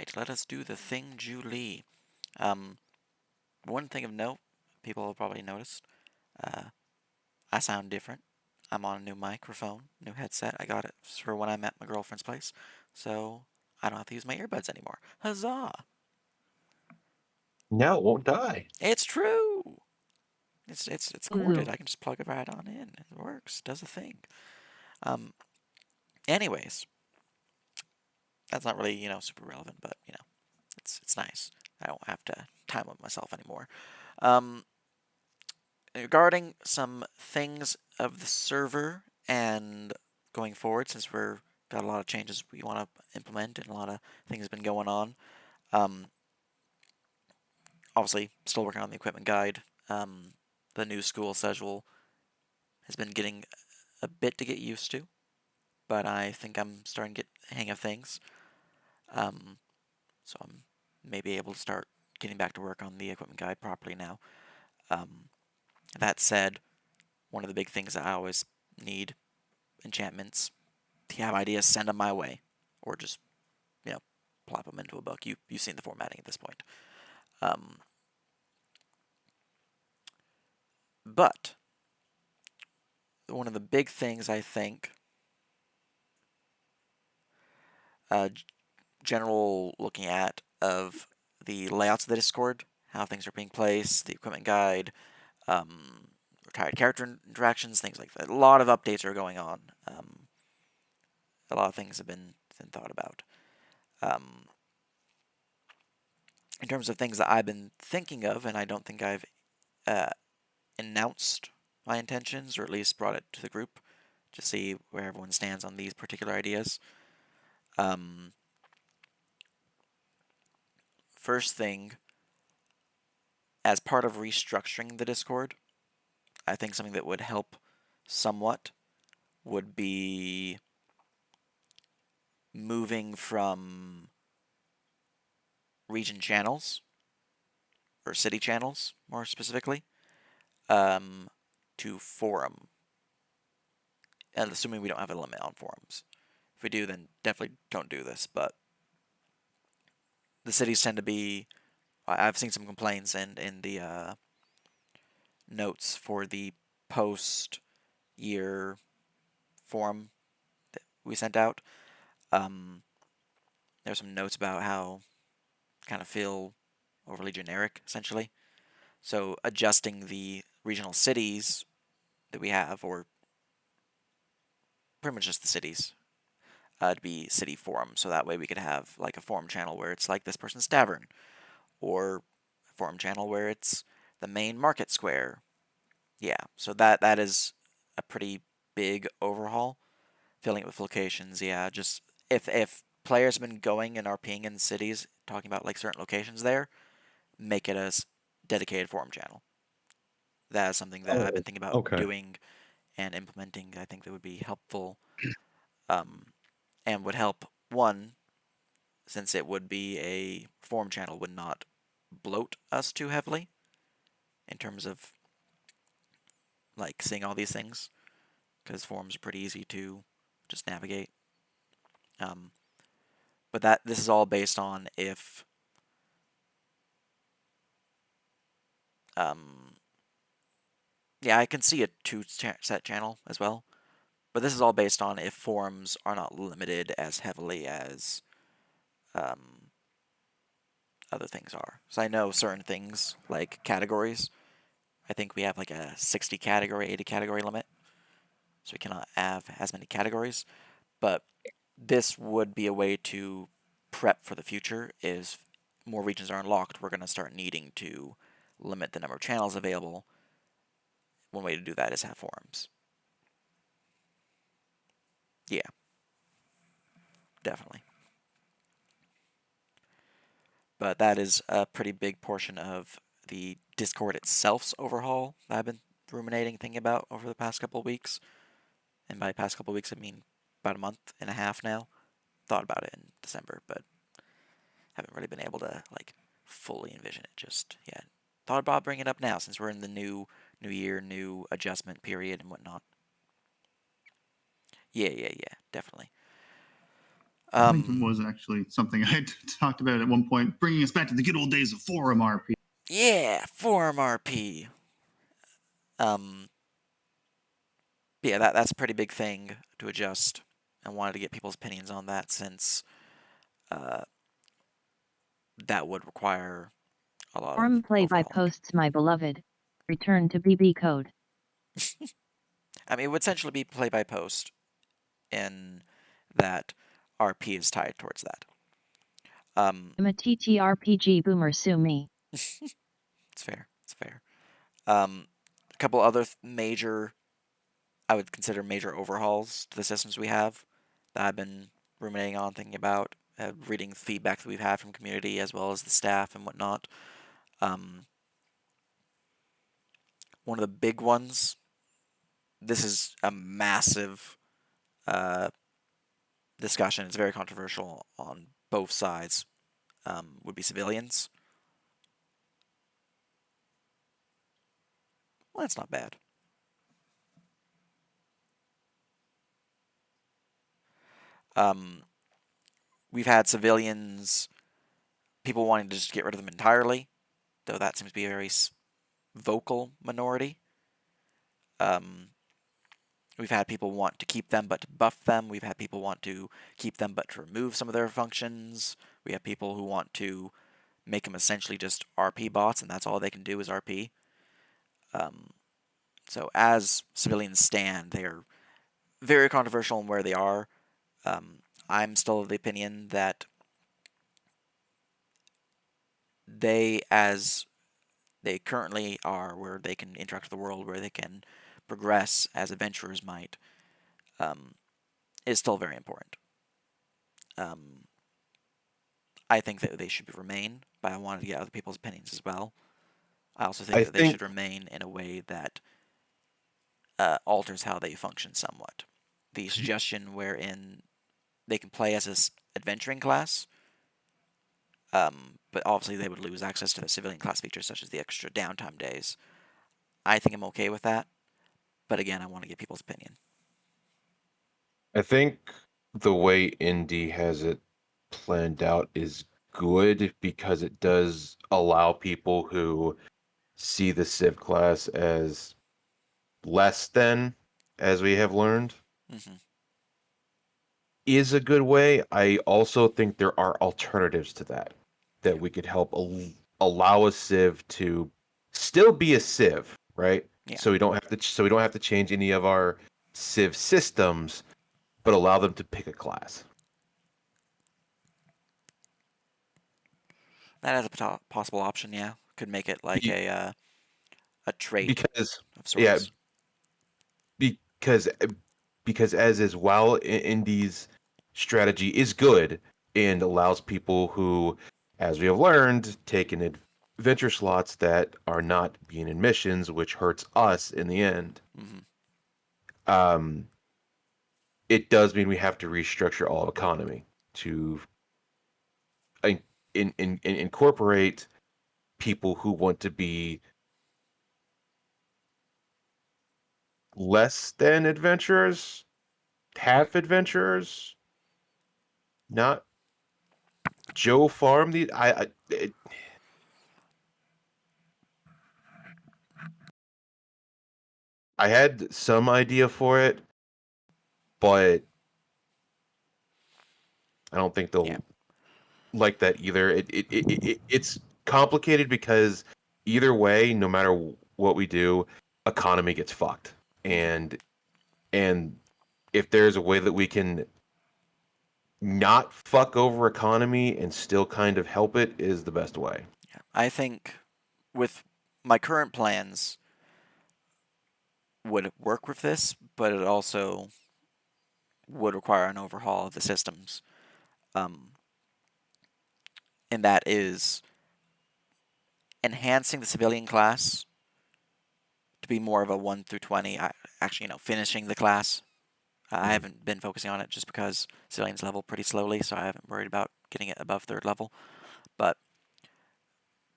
right, let us do the thing, Julie. Um, One thing of note, people have probably noticed, uh, I sound different. I'm on a new microphone, new headset. I got it for when I'm at my girlfriend's place, so I don't have to use my earbuds anymore. Huzzah! No, it won't die. It's true. It's corded. Mm. I can just plug it right on in. It works. Does the thing. Um. Anyways, that's not really super relevant, but it's nice. I don't have to time limit myself anymore. Um. Regarding some things of the server and going forward, since we're got a lot of changes we want to implement and a lot of things have been going on. Um, Obviously, still working on the equipment guide. The new school schedule has been getting a bit to get used to, but I think I'm starting to get the hang of things. Um, so I'm maybe able to start getting back to work on the equipment guide properly now. Um, that said, one of the big things that I always need enchantments. If you have ideas, send them my way, or just you know plop them into a book. You've seen the formatting at this point. Um, but one of the big things I think, uh, general looking at of the layouts of the Discord, how things are being placed, the equipment guide, retired character interactions, things like that. A lot of updates are going on. A lot of things have been thought about. Um, in terms of things that I've been thinking of, and I don't think I've uh, announced my intentions, or at least brought it to the group to see where everyone stands on these particular ideas. Um, First thing, as part of restructuring the Discord, I think something that would help somewhat would be moving from region channels, or city channels more specifically, um, to forum. And assuming we don't have a limit on forums. If we do, then definitely don't do this. But the cities tend to be. I've seen some complaints in the notes for the post year forum that we sent out. Um, there's some notes about how kind of feel overly generic, essentially. So adjusting the regional cities that we have, or pretty much just the cities, to be city forums. So that way we could have like a forum channel where it's like this person's tavern, or a forum channel where it's the main market square. Yeah, so that is a pretty big overhaul. Filling it with locations, yeah. Just if players have been going and RPing in cities, talking about like certain locations there, make it a dedicated forum channel. That is something that I've been Oh, thinking about okay. doing and implementing. I think that would be helpful, um, and would help one, since it would be a forum channel, would not bloat us too heavily in terms of like seeing all these things, because forums are pretty easy to just navigate. Um, but that this is all based on if um, yeah, I can see a set channel as well, but this is all based on if forums are not limited as heavily as um, other things are. So I know certain things like categories. I think we have like a 60 category, 80 category limit, so we cannot have as many categories. But this would be a way to prep for the future. Is more regions are unlocked, we're going to start needing to limit the number of channels available. One way to do that is have forums. Yeah, definitely. But that is a pretty big portion of the Discord itself's overhaul that I've been ruminating, thinking about over the past couple of weeks. And by past couple of weeks, I mean about a month and a half now. Thought about it in December, but haven't really been able to like fully envision it just yet. Thought about bringing it up now since we're in the new year, new adjustment period and whatnot. Yeah, definitely. I think it Um, was actually something I talked about at one point, bringing us back to the good old days of forum RP. yeah, forum RP. Um, yeah, that's a pretty big thing to adjust, and wanted to get people's opinions on that since uh, that would require a lot of Forum play by overhauling. posts, my beloved. Return to BB code. I mean, it would essentially be play by post in that RP is tied towards that. I'm a TTRPG boomer, sue me. It's fair. It's fair. A couple other major, I would consider major overhauls to the systems we have that I've been ruminating on, thinking about, reading feedback that we've had from community as well as the staff and whatnot. Um, one of the big ones. This is a massive uh, discussion. It's very controversial on both sides. Would be civilians. Well, that's not bad. Um, we've had civilians, people wanting to just get rid of them entirely, though that seems to be a very vocal minority. Um, we've had people want to keep them but to buff them. We've had people want to keep them but to remove some of their functions. We have people who want to make them essentially just RP bots, and that's all they can do is RP. Um, so as civilians stand, they are very controversial in where they are. I'm still of the opinion that they, as they currently are, where they can interact with the world, where they can progress as adventurers might, um, is still very important. Um, I think that they should remain, but I wanted to get other people's opinions as well. I also think I that they should think remain in a way that alters how they function somewhat. The suggestion wherein they can play as this adventuring class, but obviously they would lose access to the civilian class features such as the extra downtime days. I think I'm okay with that, but again, I want to get people's opinion. I think the way Indy has it planned out is good because it does allow people who see the Civ class as less than, as we have learned, Mm-hmm. is a good way. I also think there are alternatives to that Yeah, that we could help allow a Civ to still be a Civ, right? yeah. So we don't have to change any of our Civ systems, but allow them to pick a class. That is a possible option. Yeah, could make it like Be, a trait because of yeah, sorts. because because as is while Indy's strategy is good and allows people who, as we have learned, take in adventure slots that are not being in missions, which hurts us in the end. Mm-hmm. Um, it does mean we have to restructure all of economy to incorporate people who want to be less than adventurers, half adventurers, not Joe Farm. I had some idea for it, but I don't think Yeah, they'll like that either. It's complicated because either way, no matter what we do, economy gets fucked. mm-hmm. And if there's a way that we can not fuck over economy and still kind of help it, is the best way. Yeah. I think with my current plans would work with this, but it also would require an overhaul of the systems. Um, and that is enhancing the civilian class to be more of a 1 through 20. Actually, finishing the class. I Mhm. haven't been focusing on it just because civilians level pretty slowly, so I haven't worried about getting it above third level. But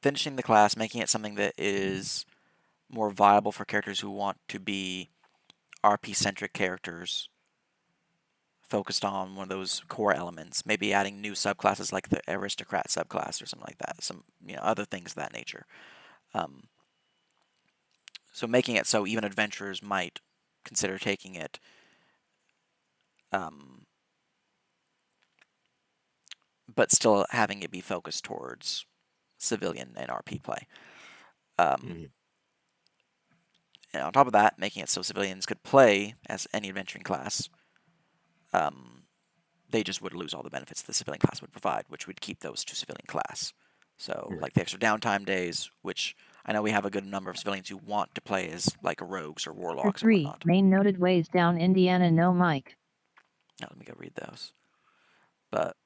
finishing the class, making it something that is more viable for characters who want to be RP centric characters focused on one of those core elements, maybe adding new subclasses like the aristocrat subclass or something like that, some other things of that nature. So making it so even adventurers might consider taking it, but still having it be focused towards civilian and RP play. Mhm. And on top of that, making it so civilians could play as any adventuring class. They just would lose all the benefits the civilian class would provide, which would keep those to civilian class. So, Yeah. like the extra downtime days, which I know we have a good number of civilians who want to play as like rogues or Chapter warlocks or 3, whatnot. main noted ways down Indiana no mic. Now, let me go read those. But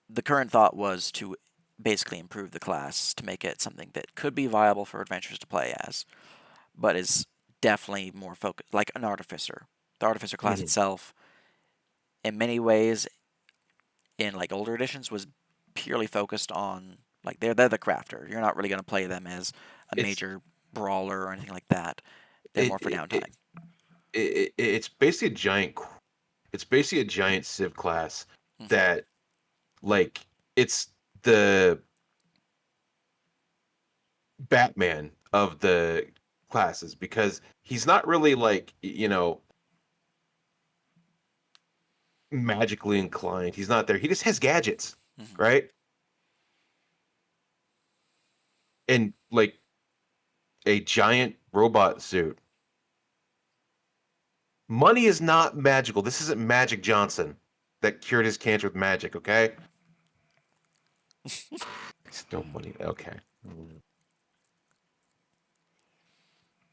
the current thought was to basically improve the class to make it something that could be viable for adventurers to play as, but is definitely more focused, like an artificer. The artificer class Mhm. itself, in many ways, in like older editions, was purely focused on like they're the crafter. You're not really going to play them as a It's major brawler or anything like that. They're it, more for it, downtime. it, it's basically a giant. It's basically a giant civ class Mm-hmm. that, like, it's the Batman of the classes because he's not really like magically inclined. He's not there. He just has gadgets, Mm-hmm. right? And like a giant robot suit. Money is not magical. This isn't Magic Johnson that cured his cancer with magic, okay? Still money. Okay.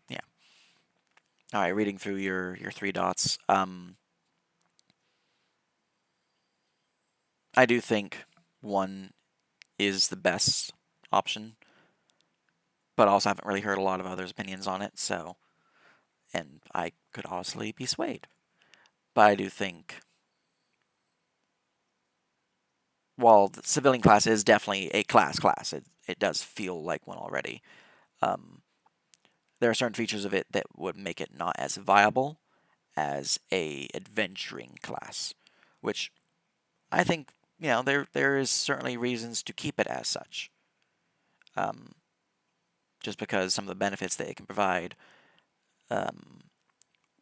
Yeah. All right. Reading through your three dots. I do think one is the best option, but I also haven't really heard a lot of others' opinions on it. So, and I could honestly be swayed, but I do think while the civilian class is definitely a class, it does feel like one already. Um, there are certain features of it that would make it not as viable as a adventuring class, which I think there is certainly reasons to keep it as such. Um, just because some of the benefits that it can provide um,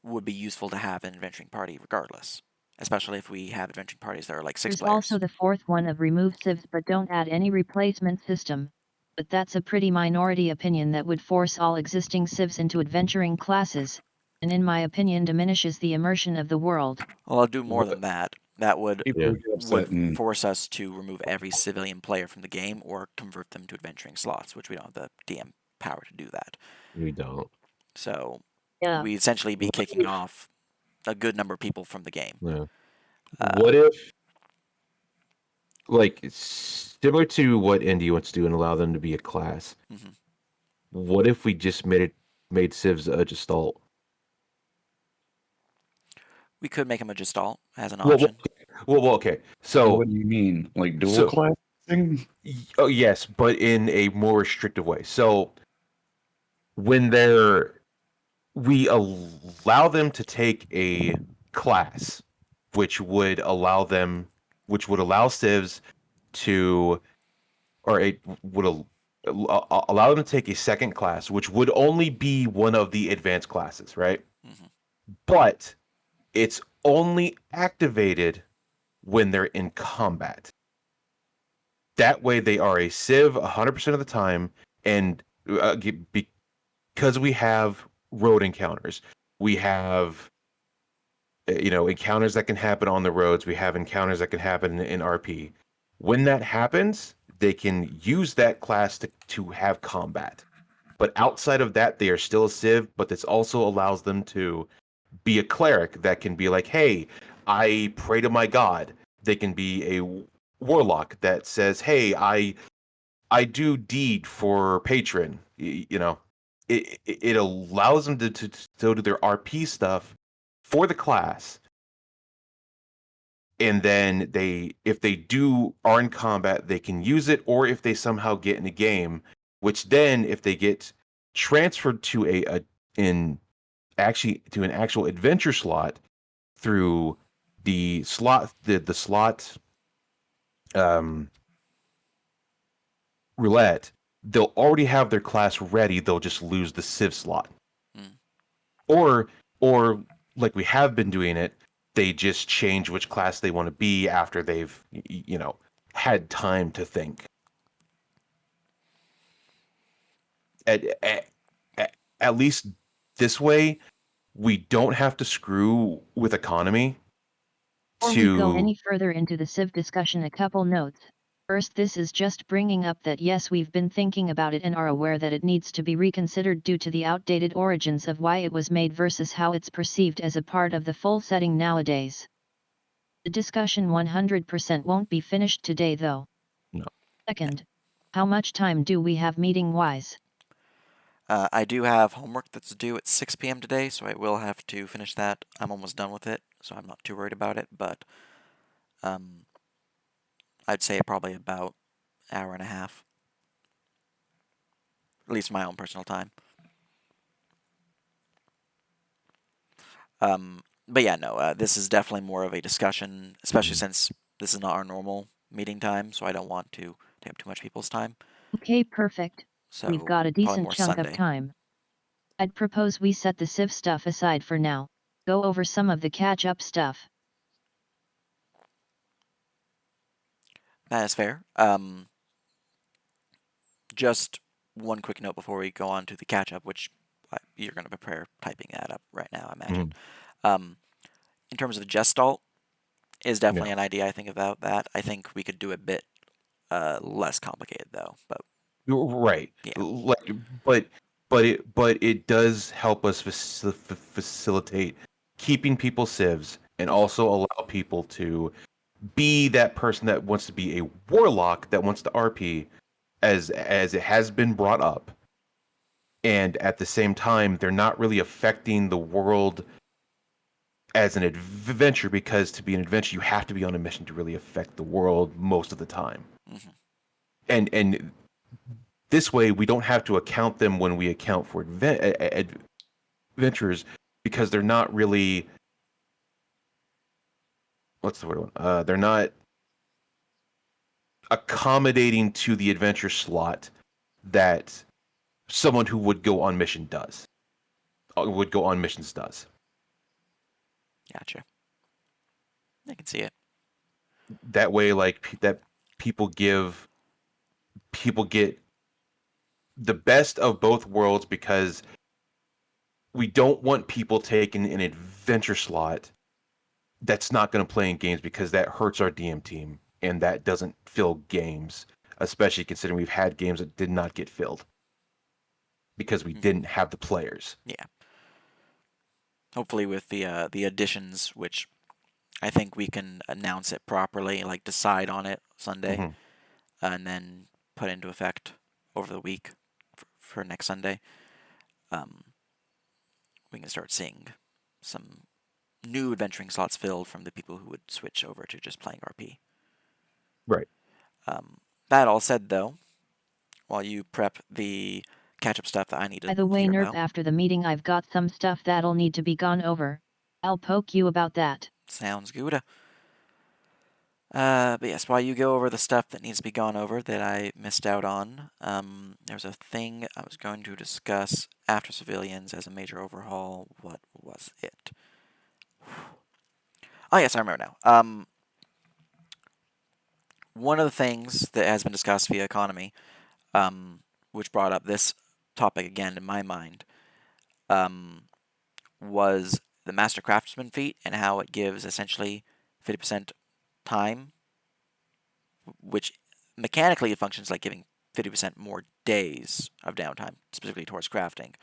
would be useful to have in an adventuring party regardless. Especially if we have adventuring parties that are like 6 There's also players. the fourth one of remove civs but don't add any replacement system, but that's a pretty minority opinion that would force all existing civs into adventuring classes, and in my opinion diminishes the immersion of the world. Well, I'll do more than What? that. That People Yeah. would get would upset and force us to remove every civilian player from the game or convert them to adventuring slots, which we don't have the DM power to do that. We don't. So Yeah. we essentially be What kicking if? off a good number of people from the game. Yeah. Uh, What if, like, similar to what Indy wants to do and allow them to be a class? mhm. What if we just made civs a gestalt? We could make him a Gestalt as an Well, option. okay. what do you mean? Like dual So, class thing? oh yes, but in a more restrictive way. So when they're we allow them to take a class, which would allow them, which would allow civs to, or it would allow them to take a second class, which would only be one of the advanced classes, right? Mhm. But it's only activated when they're in combat. That way, they are a civ 100% of the time, and because we have road encounters, we have encounters that can happen on the roads. We have encounters that can happen in RP. When that happens, they can use that class to have combat. But outside of that, they are still a civ. But this also allows them to be a cleric that can be like, hey, I pray to my god. They can be a warlock that says, hey, I do deed for patron. It allows them to still do their RP stuff for the class, and then if they do are in combat, they can use it, or if they somehow get in a game, which then if they get transferred to in actually to an actual adventure slot, through the slot um, roulette, they'll already have their class ready. They'll just lose the Civ slot, Mm. or or like we have been doing it, they just change which class they want to be after they've had time to think. At, at, at least this way, we don't have to screw with economy Before we go to. any further into the Civ discussion, a couple notes. First, this is just bringing up that yes, we've been thinking about it and are aware that it needs to be reconsidered due to the outdated origins of why it was made versus how it's perceived as a part of the full setting nowadays. The discussion 100% won't be finished today though. No. Second, how much time do we have meeting-wise? I do have homework that's due at 6 p.m. today, so I will have to finish that. I'm almost done with it, so I'm not too worried about it, but um, I'd say probably about hour and a half, at least my own personal time. But yeah, no, this is definitely more of a discussion, especially since this is not our normal meeting time, so I don't want to take up too much people's time. Okay, perfect. We've So got a probably decent more chunk of Sunday. time. I'd propose we set the Civ stuff aside for now, go over some of the catch-up stuff. That is fair. Just one quick note before we go on to the catch up, which you're going to prepare typing that up right now, I imagine. Mhm. Um, in terms of Gestalt, is Yeah. definitely an idea I think about that. I think we could do a bit less complicated though, but Right. yeah. Like, but it does help us facilitate keeping people civs and Mhm. also allow people to be that person that wants to be a warlock that wants to RP as it has been brought up. And at the same time, they're not really affecting the world as an adventure, because to be an adventure, you have to be on a mission to really affect the world most of the time. Mhm. And this way, we don't have to account them when we account for adventures, because they're not really, what's the word? They're not accommodating to the adventure slot that someone who would go on mission does. Would go on missions does. Gotcha. I can see it. That way, like that people get the best of both worlds, because we don't want people taking an adventure slot that's not going to play in games, because that hurts our DM team and that doesn't fill games, especially considering we've had games that did not get filled because we Mhm. didn't have the players. Yeah. Hopefully with the additions, which I think we can announce it properly, like decide on it Sunday, Hmm. and then put into effect over the week for next Sunday. Um, we can start seeing some new adventuring slots filled from the people who would switch over to just playing RP. Right. That all said, though, while you prep the catch up stuff that I need to By the way, hear Nerp, about, after the meeting I've got some stuff that'll need to be gone over. I'll poke you about that. sounds good. But yes, while you go over the stuff that needs to be gone over that I missed out on, there's a thing I was going to discuss after Civilians as a major overhaul. What was it? Oh yes, I remember now. One of the things that has been discussed via economy, which brought up this topic again in my mind, um, was the Master Craftsman feat and how it gives essentially 50% time, which mechanically it functions like giving 50% more days of downtime, specifically towards crafting.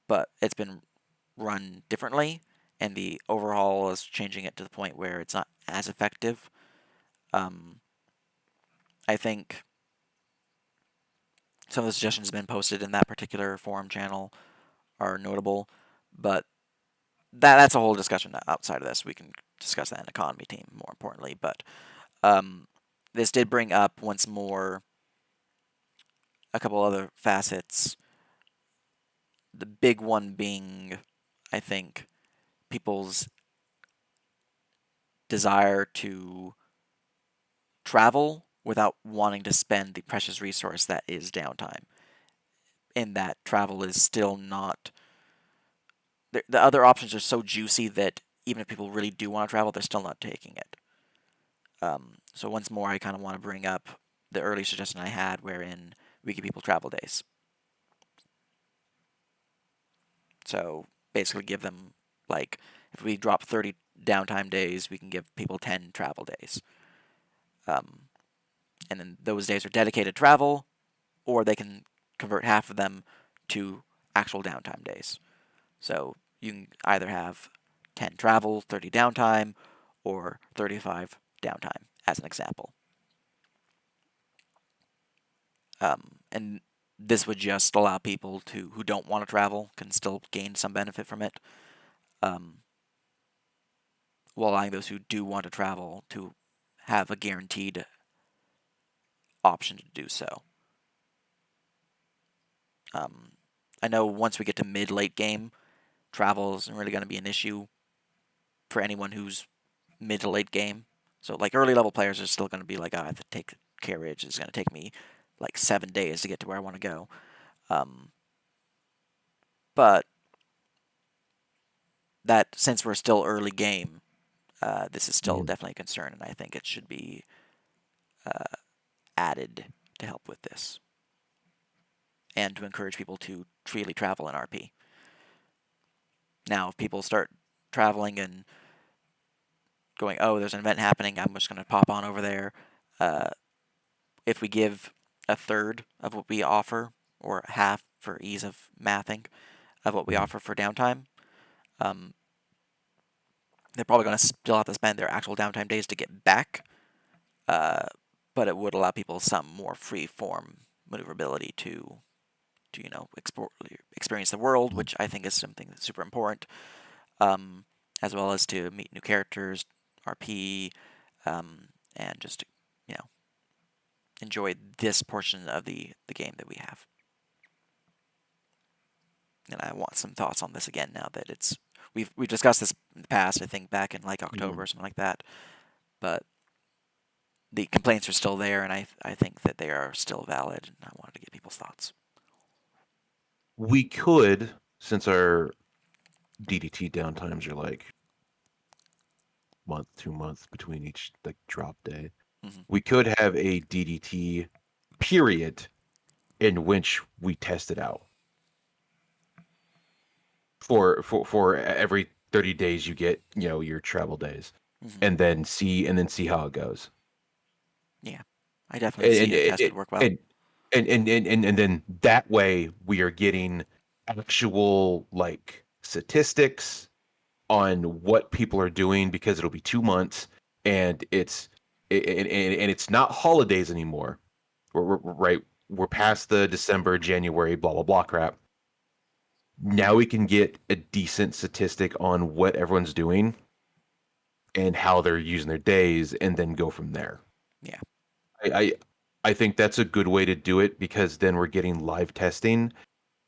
But it's been run differently, and the overhaul is changing it to the point where it's not as effective. Um, I think some of the suggestions have been posted in that particular forum channel are notable, but that's a whole discussion outside of this. We can discuss that in economy team more importantly, but um, this did bring up once more a couple other facets. The big one being, I think, people's desire to travel without wanting to spend the precious resource that is downtime. In that travel is still not. The other options are so juicy that even if people really do want to travel, they're still not taking it. So once more, I kind of want to bring up the early suggestion I had, wherein we give people travel days. So basically, give them like if we drop 30 downtime days, we can give people 10 travel days. And then those days are dedicated travel, or they can convert half of them to actual downtime days. So you can either have 10 travel, 30 downtime, or 35 downtime, as an example. And this would just allow people who don't want to travel can still gain some benefit from it, while allowing those who do want to travel to have a guaranteed option to do so. I know once we get to mid-late game, travel isn't really going to be an issue for anyone who's mid to late game. So like early level players are still going to be like, I have to take carriage. It's going to take me like 7 days to get to where I want to go. But that since we're still early game, this is still definitely a concern, and I think it should be added to help with this and to encourage people to freely travel in RP. Now, if people start traveling and going, oh, there's an event happening, I'm just going to pop on over there. If we give a third of what we offer, or half for ease of mathing, of what we offer for downtime, they're probably going to still have to spend their actual downtime days to get back, but it would allow people some more free form maneuverability to experience the world, which I think is something that's super important, as well as to meet new characters, RP, and just enjoy this portion of the game that we have. And I want some thoughts on this again now that we've discussed this in the past. I think back in like October or something like that, but the complaints are still there, and I think that they are still valid. And I wanted to get people's thoughts. We could, since our DDT downtimes are like month, 2 months between each like drop day, we could have a DDT period in which we test it out. For every 30 days you get, your travel days, and then see how it goes. Yeah, I definitely see a test would work well. And then that way we are getting actual like statistics on what people are doing, because it'll be 2 months, and it's not holidays anymore. We're past the December, January, blah blah blah crap. Now we can get a decent statistic on what everyone's doing and how they're using their days, and then go from there. Yeah. I think that's a good way to do it, because then we're getting live testing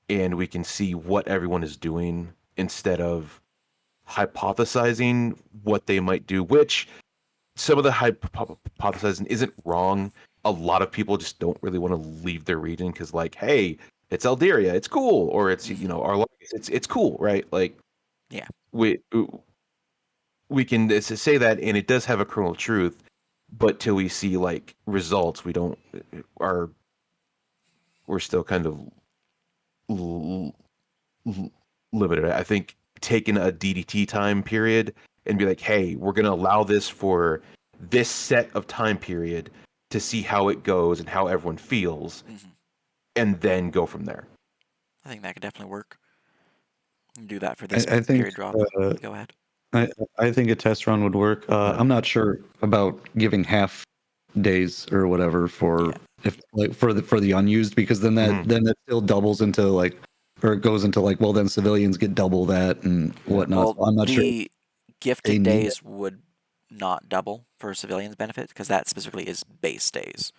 and we can see what everyone is doing instead of hypothesizing what they might do, which some of the hypothesizing isn't wrong. A lot of people just don't really want to leave their region because, like, hey, it's Eldaria, it's cool, or it's our it's cool, right? Like, yeah, we can say that, and it does have a kernel of truth, but till we see like results, we're still kind of limited. I think taking a DDT time period and be like, hey, we're going to allow this for this set of time period to see how it goes and how everyone feels, and then go from there. I think that could definitely work. Do that for this I think period drop. Go ahead. I think a test run would work. I'm not sure about giving half days or whatever for if like for the unused, because then that still doubles into like, or it goes into like, well, then civilians get double that and whatnot. Well, So I'm not sure the they gifted need days would not double for civilians' benefit, because that specifically is base days,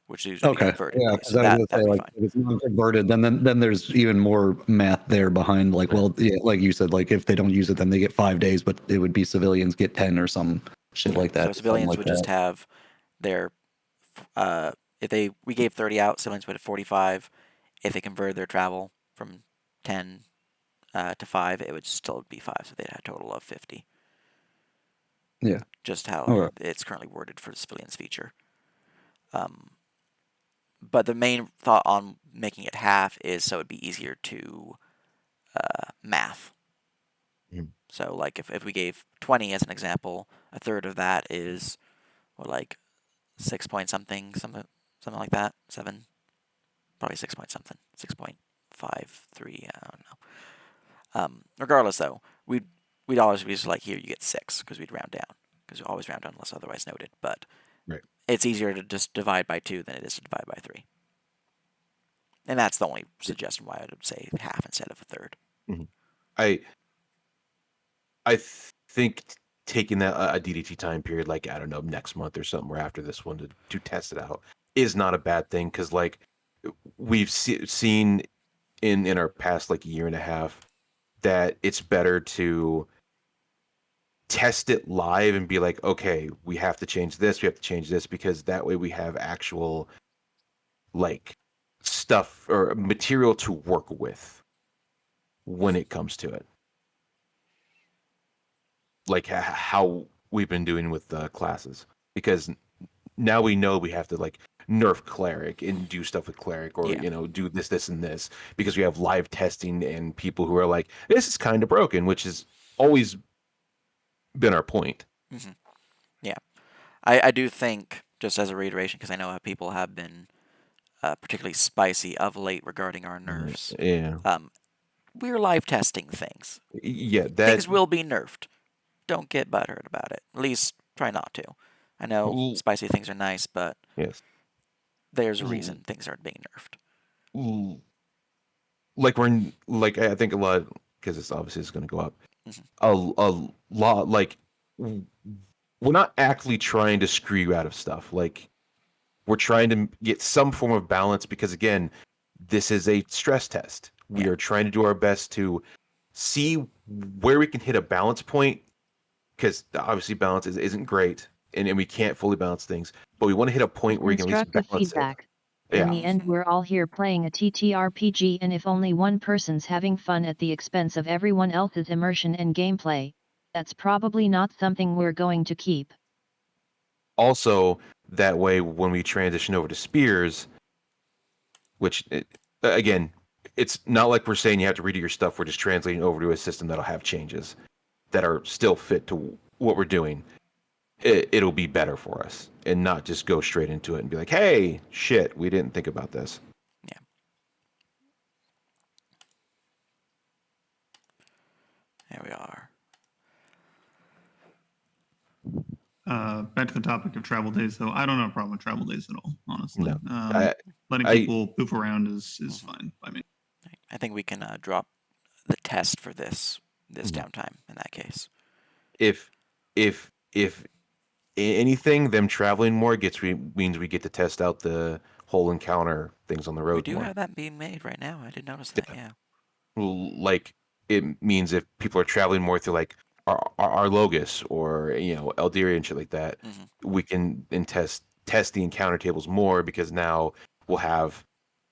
which is usually Okay, converted yeah, days. because So I was gonna that'd say, be like, fine. if it's not converted, then there's even more math there behind, like, well, yeah, like you said, like if they don't use it, then they get 5 days, but it would be civilians get 10 or some shit Yeah. like So that, something civilians like would just that. have their if we gave 30 out, civilians would have 45. If they converted their travel from 10 to 5, it would still be 5, so they'd have a total of 50. Yeah. Just how Okay. it's currently worded for the civilians feature. Um, but the main thought on making it half is so it'd be easier to math. Mhm. So, like, if we gave 20 as an example, a third of that is, what, like, 6 point something, something like that? 7? Probably 6 point something. 6.53, I don't know. Regardless, though, we'd always be just like, here, you get 6, because we'd round down. Because we always round down unless otherwise noted. But Right. it's easier to just divide by 2 than it is to divide by 3. And that's the only suggestion why I would say half instead of a third. Mhm. I think taking that a DDT time period, like I don't know, next month or something, or after this one to test it out, is not a bad thing because like we've seen in our past like year and a half that it's better to test it live and be like, okay, we have to change this, we have to change this, because that way we have actual like stuff or material to work with when it comes to it. Like how we've been doing with classes, because now we know we have to like nerf cleric and do stuff with cleric, or Yeah. do this and this, because we have live testing and people who are like, this is kind of broken, which has always been our point. Mm-hmm. Yeah. I do think, just as a reiteration, because I know how people have been particularly spicy of late regarding our nerfs, Yeah, we're live testing things. yeah, that. Things will be nerfed. Don't get butthurt about it. At least try not to. I know L- spicy things are nice, but yes. there's a L- reason things aren't being nerfed. like like I think a lot, because it's obviously it's going to go up Mm-hmm. a lot. Like we're not actually trying to screw you out of stuff. Like we're trying to get some form of balance, because again, this is a stress test. We Yeah. are trying to do our best to see where we can hit a balance point, because obviously balance isn't great, and we can't fully balance things, but we want to hit a Some point where we can at least constructive balance it. feedback. In Yeah. the end, Mm-hmm. we're all here playing a TTRPG, and if only one person's having fun at the expense of everyone else's immersion and gameplay, that's probably not something we're going to keep. Also, that way when we transition over to spears, which again, it's not like we're saying you have to redo your stuff. We're just translating over to a system that'll have changes that are still fit to what we're doing. It'll be better for us, and not just go straight into it and be like, "Hey, shit, we didn't think about this." Yeah. There we are. Back to the topic of travel days, though. I don't have a problem with travel days at all, honestly. No, I, Letting I, people poof around is Mm-hmm. fine by me. I think we can drop the test for this mhm. downtime in that case. if if anything, them traveling more means we get to test out the whole encounter things on the We road do more. have that being made right now. I did notice that. Yeah. Like it means if people are traveling more through like our Logos or Eldiria and shit like that, Mm-hmm. we can then test the encounter tables more, because now we'll have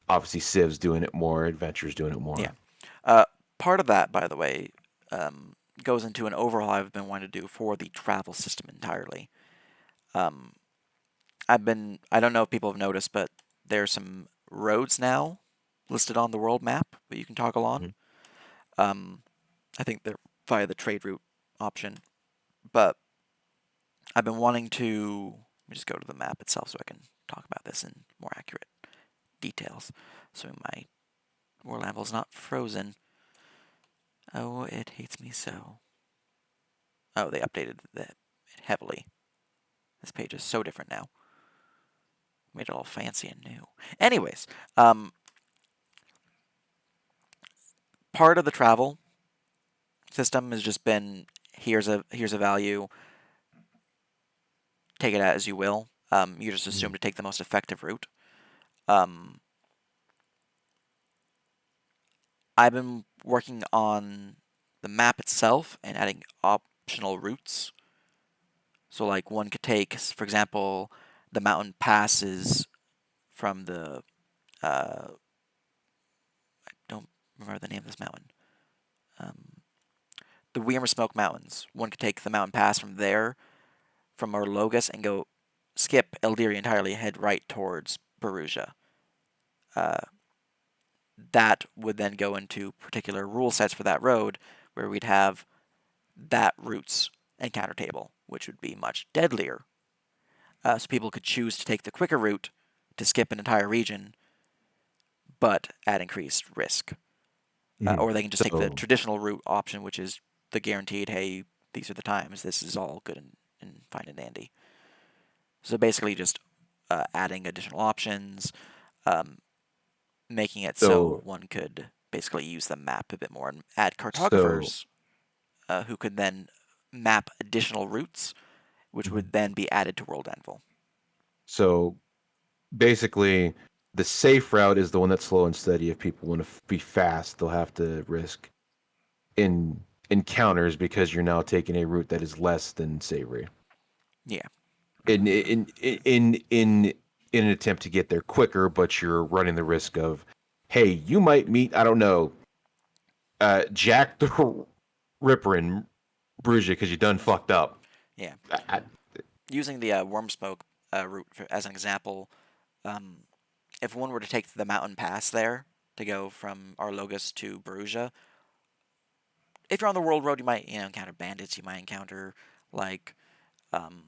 obviously civs doing it more, adventurers doing it Yeah. more. Part of that, by the way, goes into an overhaul I've been wanting to do for the travel system entirely. Um, I don't know if people have noticed, but there's some roads now listed on the world map that you can toggle on. Mhm. Um, I think they're via the trade route option, but I've been wanting to. Let me just go to the map itself so I can talk about this in more accurate details. So my world level is not frozen. Oh, it hates me so. Oh, they updated that heavily. This page is so different now. Made it all fancy and new. Anyways, part of the travel system has just been here's a value, take it as you will. You just assume to take the most effective route. Um, I've been working on the map itself and adding optional routes. So like one could take, for example, the mountain passes from the I don't remember the name of this mountain. Um, the Weimer Smoke Mountains. One could take the mountain pass from there, from Orlogus, and go skip Eldiri entirely, head right towards Perugia. Uh, that would then go into particular rule sets for that road, where we'd have that route's encounter table, which would be much deadlier. So people could choose to take the quicker route to skip an entire region, but at increased risk. Or they can just take the So traditional route option, which is the guaranteed, hey, these are the times, this is all good and fine and dandy. So basically just adding additional options, um, making it so so one could basically use the map a bit more and add so cartographers who could then map additional routes, which Mhm. would then be added to World Anvil. so basically the safe route is the one that's slow and steady. If people want to be fast, they'll have to risk in encounters because you're now taking a route that is less than savory. Yeah, In an attempt to get there quicker, but you're running the risk of, hey, you might meet, I don't know, Jack the Ripper in Bruges because you done fucked up. yeah. I, Using the Worm Smoke route as an example, um, if one were to take the mountain pass there to go from Arlogus to Perugia, if you're on the World Road, you might encounter bandits. You might encounter like um,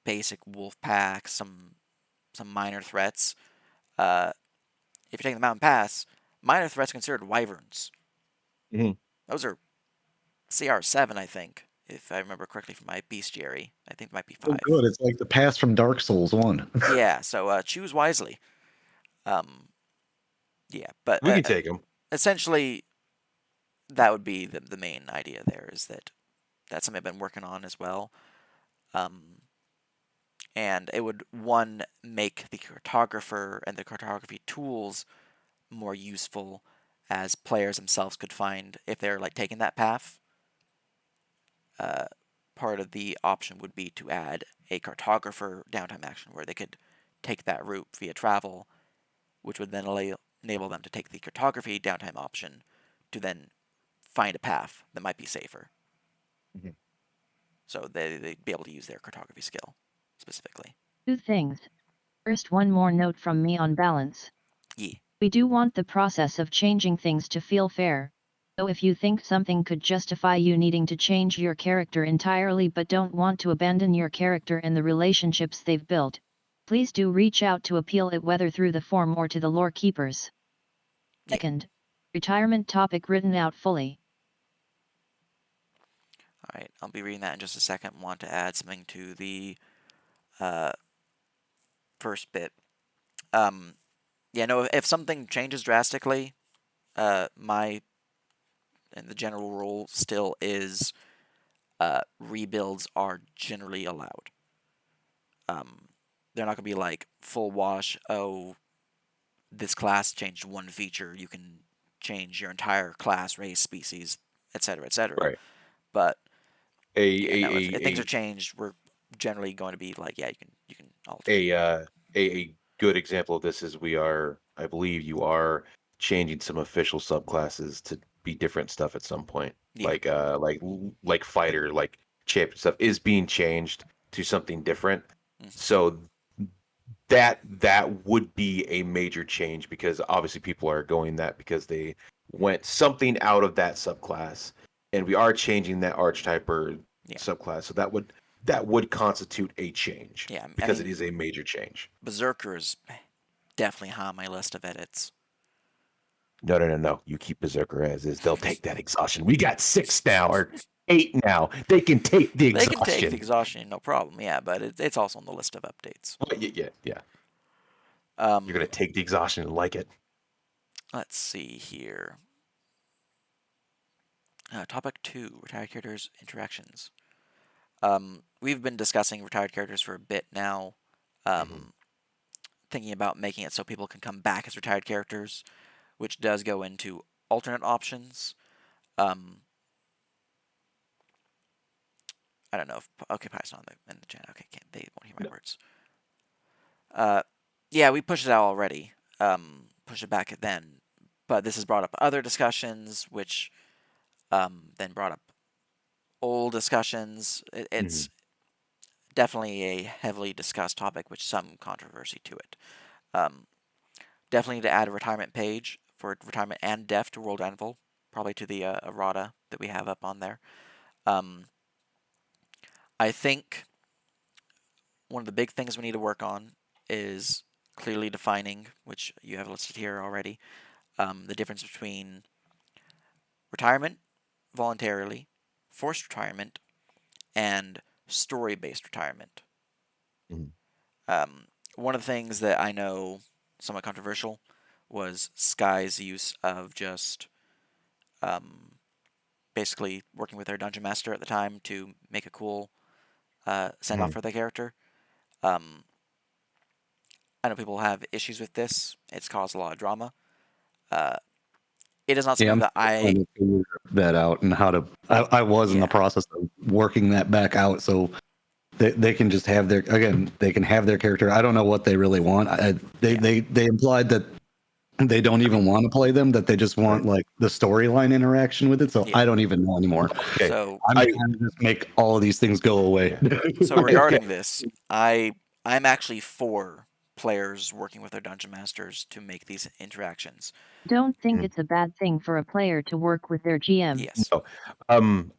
basic wolf packs, some minor threats. Uh, if you're taking the mountain pass, minor threats considered wyverns. Mhm. Those are CR7, I think, if I remember correctly from my bestiary. I think it might be Oh, 5. good. It's like the pass from Dark Souls 1. Yeah, so choose wisely. Um, yeah, but we can take them. essentially that would be the main idea there is that that's something I've been working on as well. Um, and it would, one, make the cartographer and the cartography tools more useful as players themselves could find if they're like taking that path. Uh, Part of the option would be to add a cartographer downtime action where they could take that route via travel, which would then enable them to take the cartography downtime option to then find a path that might be safer. Mhm. So they'd be able to use their cartography skill specifically. 2 things. First, one more note from me on balance. Yeah. We do want the process of changing things to feel fair. So if you think something could justify you needing to change your character entirely but don't want to abandon your character and the relationships they've built, please do reach out to appeal it, whether through the forum or to the lore keepers. Yeah. Second, retirement topic written out fully. All right. I'll be reading that in just a second. Want to add something to the uh, first bit. Um, yeah. No. If something changes drastically, my and the general rule still is rebuilds are generally allowed. Um, they're not gonna be like full wash. Oh, this class changed one feature. You can change your entire class, race, species, etc., etc. Right. But A yeah, no. If things are a changed, we're generally going to be like, yeah, you can alter. a a good example of this is we are, I believe you are changing some official subclasses to be different stuff at some point. Yeah. Like fighter, like champion stuff is being changed to something different. Mm-hmm. So that would be a major change because obviously people are going that because they went something out of that subclass, and we are changing that archetype or Yeah. subclass. So that would constitute a change Yeah. I because it mean, is a major change. Berserker is definitely high on my list of edits. No, no, no, no. You keep Berserker as is. They'll take that exhaustion. We got 6 now or 8 now. They can take the They can take the exhaustion. exhaustion, no problem. Yeah, but it's also on the list of updates. Well, yeah, yeah, yeah. You're Um, gonna take the exhaustion and like it. let's see here. Topic 2: Retired characters interactions. We've been discussing retired characters for a bit now. Mhm. Thinking about making it so people can come back as retired characters, which does go into alternate options. Um, I don't know if okay, Pi's not in the chat. Okay, can't, they won't hear my No. words. Yeah, we pushed it out already. Pushed it back then, but this has brought up other discussions, which then brought up old discussions. It's definitely a heavily discussed topic with some controversy to it. Definitely need to add a retirement page for retirement and death to World Anvil, probably to the errata that we have up on there. I think one of the big things we need to work on is clearly defining, which you have listed here already, the difference between retirement voluntarily, forced retirement, and story based retirement. Mhm. One of the things that I know somewhat controversial was Sky's use of just basically working with their dungeon master at the time to make a cool send off for the character. I know people have issues with this. It's caused a lot of drama. It is not Yeah, something I'm that still I. trying to figure that out and how to. I was in the Yeah. process of working that back out, so they can just have their again. They can have their character. I don't know what they really want. Yeah. They implied that they don't even want to play them. That they just want like the storyline interaction with it. So Yeah. I don't even know anymore. Okay. So I'm trying to just make all of these things go away. so regarding this, I'm actually for players working with their dungeon masters to make these interactions. Don't think Mhm. it's a bad thing for a player to work with their GM. Yes. No.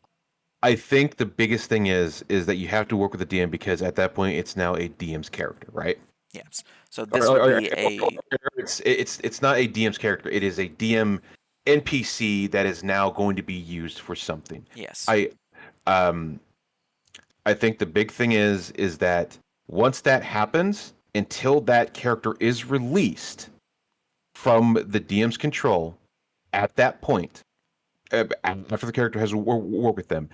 I think the biggest thing is that you have to work with the DM because at that point it's now a DM's character, right? Yes. So this would be a It's not a DM's character. It is a DM NPC that is now going to be used for something. yes. I um I think the big thing is that once that happens, until that character is released from the DM's control, at that point, after the character has worked with them,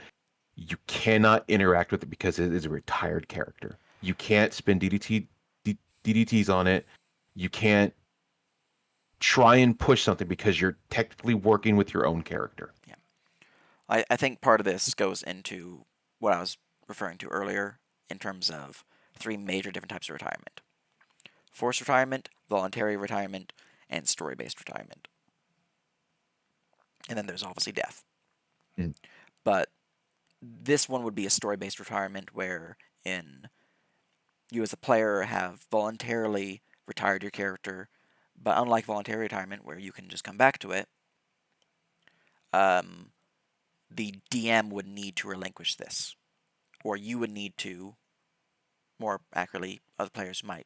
you cannot interact with it because it is a retired character. You can't spend DDTs on it. You can't try and push something because you're technically working with your own character. Yeah. I think part of this goes into what I was referring to earlier in terms of three major different types of retirement: forced retirement, voluntary retirement, and story based retirement. And then there's obviously death. Mm. But this one would be a story based retirement where in you as a player have voluntarily retired your character, but unlike voluntary retirement where you can just come back to it, the DM would need to relinquish this, or you would need to, more accurately, other players might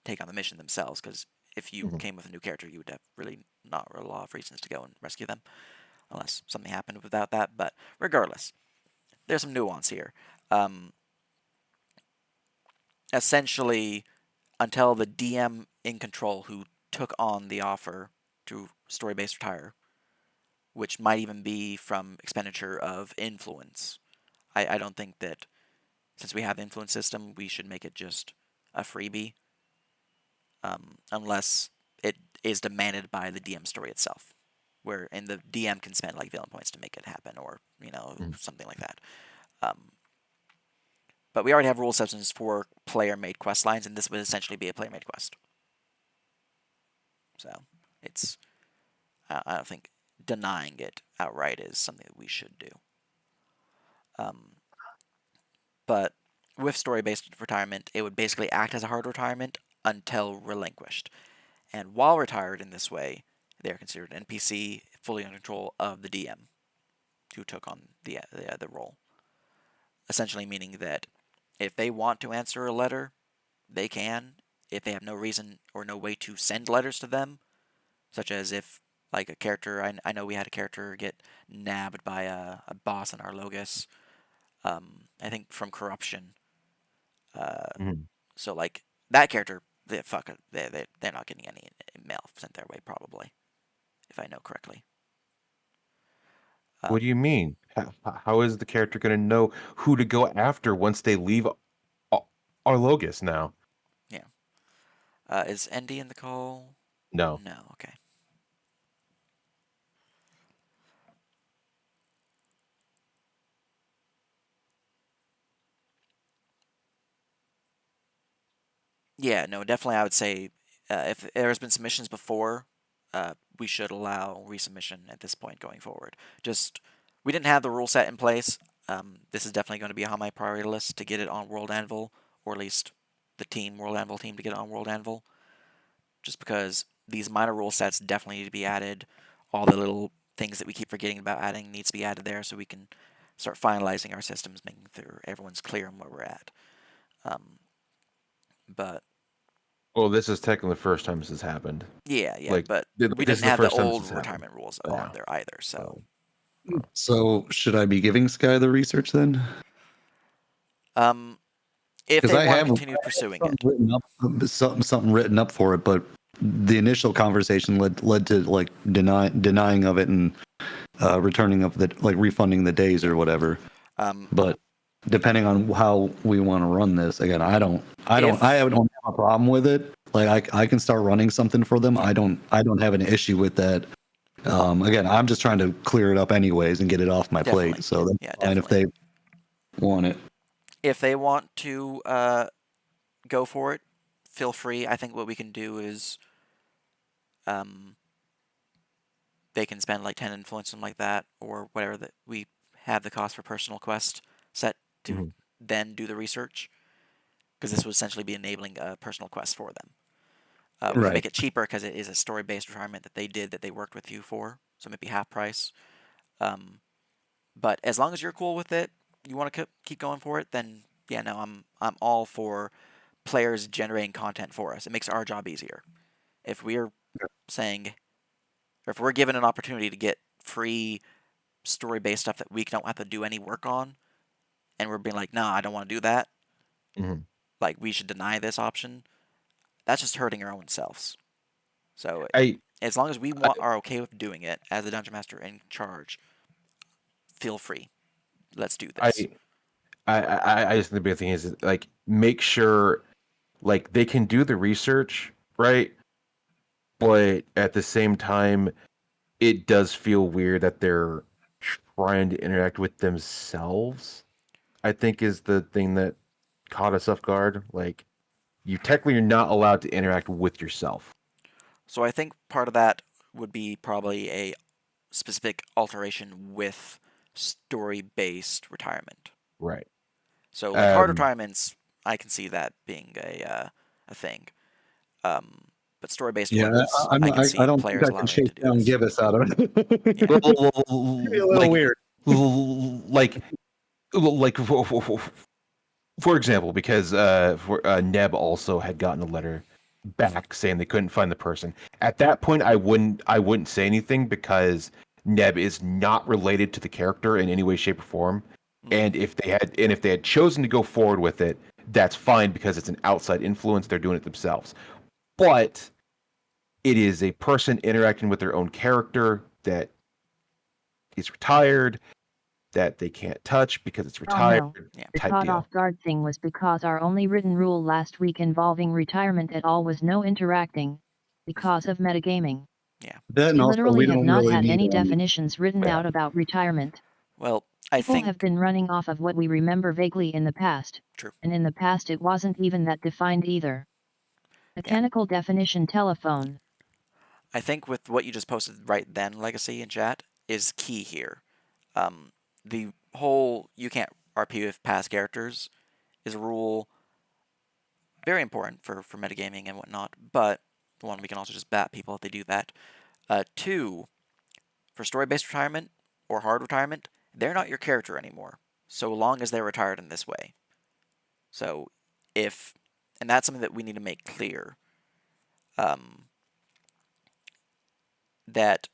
take on the mission themselves, because if you Mhm. came with a new character, you would have really not a lot of reasons to go and rescue them, unless something happened without that. But regardless, there's some nuance here. Essentially, until the DM in control who took on the offer to story based retire, which might even be from expenditure of influence. I don't think that since we have the influence system, we should make it just a freebie, unless it is demanded by the DM story itself, where and the DM can spend like villain points to make it happen, or Mm. something like that. But we already have rule substance for player-made quest lines, and this would essentially be a player-made quest. So it's I don't think denying it outright is something that we should do. But with story-based retirement, it would basically act as a hard retirement until relinquished. And while retired in this way, they are considered NPC, fully under control of the DM, who took on the role. Essentially meaning that if they want to answer a letter, they can. If they have no reason or no way to send letters to them, such as if like a character, I know we had a character get nabbed by a boss in our Logos, I think from corruption. Mhm. So like that character, they're not getting any mail sent their way probably, if I know correctly. What do you mean? How is the character going to know who to go after once they leave Arlogus now? Yeah. Is Endy in the call? No. No. Okay. Yeah, no, definitely. I would say if there's been submissions before, we should allow resubmission at this point going forward. Just we didn't have the rule set in place. This is definitely going to be on my priority list to get it on World Anvil, or at least the team World Anvil team to get it on World Anvil. Just because these minor rule sets definitely need to be added. All the little things that we keep forgetting about adding needs to be added there, so we can start finalizing our systems, making sure everyone's clear on where we're at. But Well, this is technically the first time this has happened. yeah, Like, but we this didn't is the have the first time this old has happened. retirement rules Yeah. on there either. So, So should I be giving Sky the research then? if Because they I want to have continue pursuing something it, written up, something written up for it, but the initial conversation led to like denying of it and returning of the like refunding the days yeah. or whatever. Um, But depending on how we want to run this, again, I don't if have a problem with it. Like I can start running something for them. yeah, I don't have an issue with that. Again, I'm just trying to clear it up anyways and get it off my plate. definitely, So that's yeah, fine if definitely. they want it. If they want to go for it, feel free. I think what we can do is um, they can spend like 10 influence, something like that, or whatever that we have the cost for personal quest set to Mhm. then do the research, because this would essentially be enabling a personal quest for them. We can Right. make it cheaper because it is a story-based retirement that they did that they worked with you for, so maybe half price. Um, but as long as you're cool with it, you want to keep going for it, then yeah, no, I'm all for players generating content for us. It makes our job easier. If we're saying, or if we're given an opportunity to get free story-based stuff that we don't have to do any work on, and we're being like, nah, I don't want to do that, Mhm. like we should deny this option. That's just hurting our own selves. So I, as long as we I, are okay with doing it as the dungeon master in charge, feel free. Let's do I, this. I just think the big thing is like make sure like they can do the research, right? But at the same time, it does feel weird that they're trying to interact with themselves. I think is the thing that caught us off guard. Like you technically are not allowed to interact with yourself. So I think part of that would be probably a specific alteration with story-based retirement. Right. So like hard Um. retirements, I can see that being a thing. Um, but story-based Yeah, ones, I can I see don't think players I can allowing it chase to do down this. Gibbous out of it. Yeah, Be a little Like, weird. like, like, for example, because Neb also had gotten a letter back saying they couldn't find the person. At that point, I wouldn't say anything because Neb is not related to the character in any way, shape, or form. mm-hmm. And if they had chosen to go forward with it, that's fine because it's an outside influence. They're doing it themselves. But it is a person interacting with their own character that is retired, that they can't touch because it's Oh retired no, Yeah, the type caught deal. off guard thing was because our only written rule last week involving retirement at all was no interacting, because of metagaming. yeah. That and We also literally we have don't not really had need any any. definitions written Yeah. out about retirement. Well, I People have think been running off of what we remember vaguely in the past, true. and in the past it wasn't even that defined either. Yeah, Mechanical definition telephone. I think with what you just posted right then, Legacy in chat is key here. Um, the whole you can't RP with past characters is a rule very important for metagaming and whatnot, but one, we can also just bat people if they do that. Two, for story-based retirement or hard retirement, they're not your character anymore, so long as they're retired in this way. So if, and that's something that we need to make clear, um, that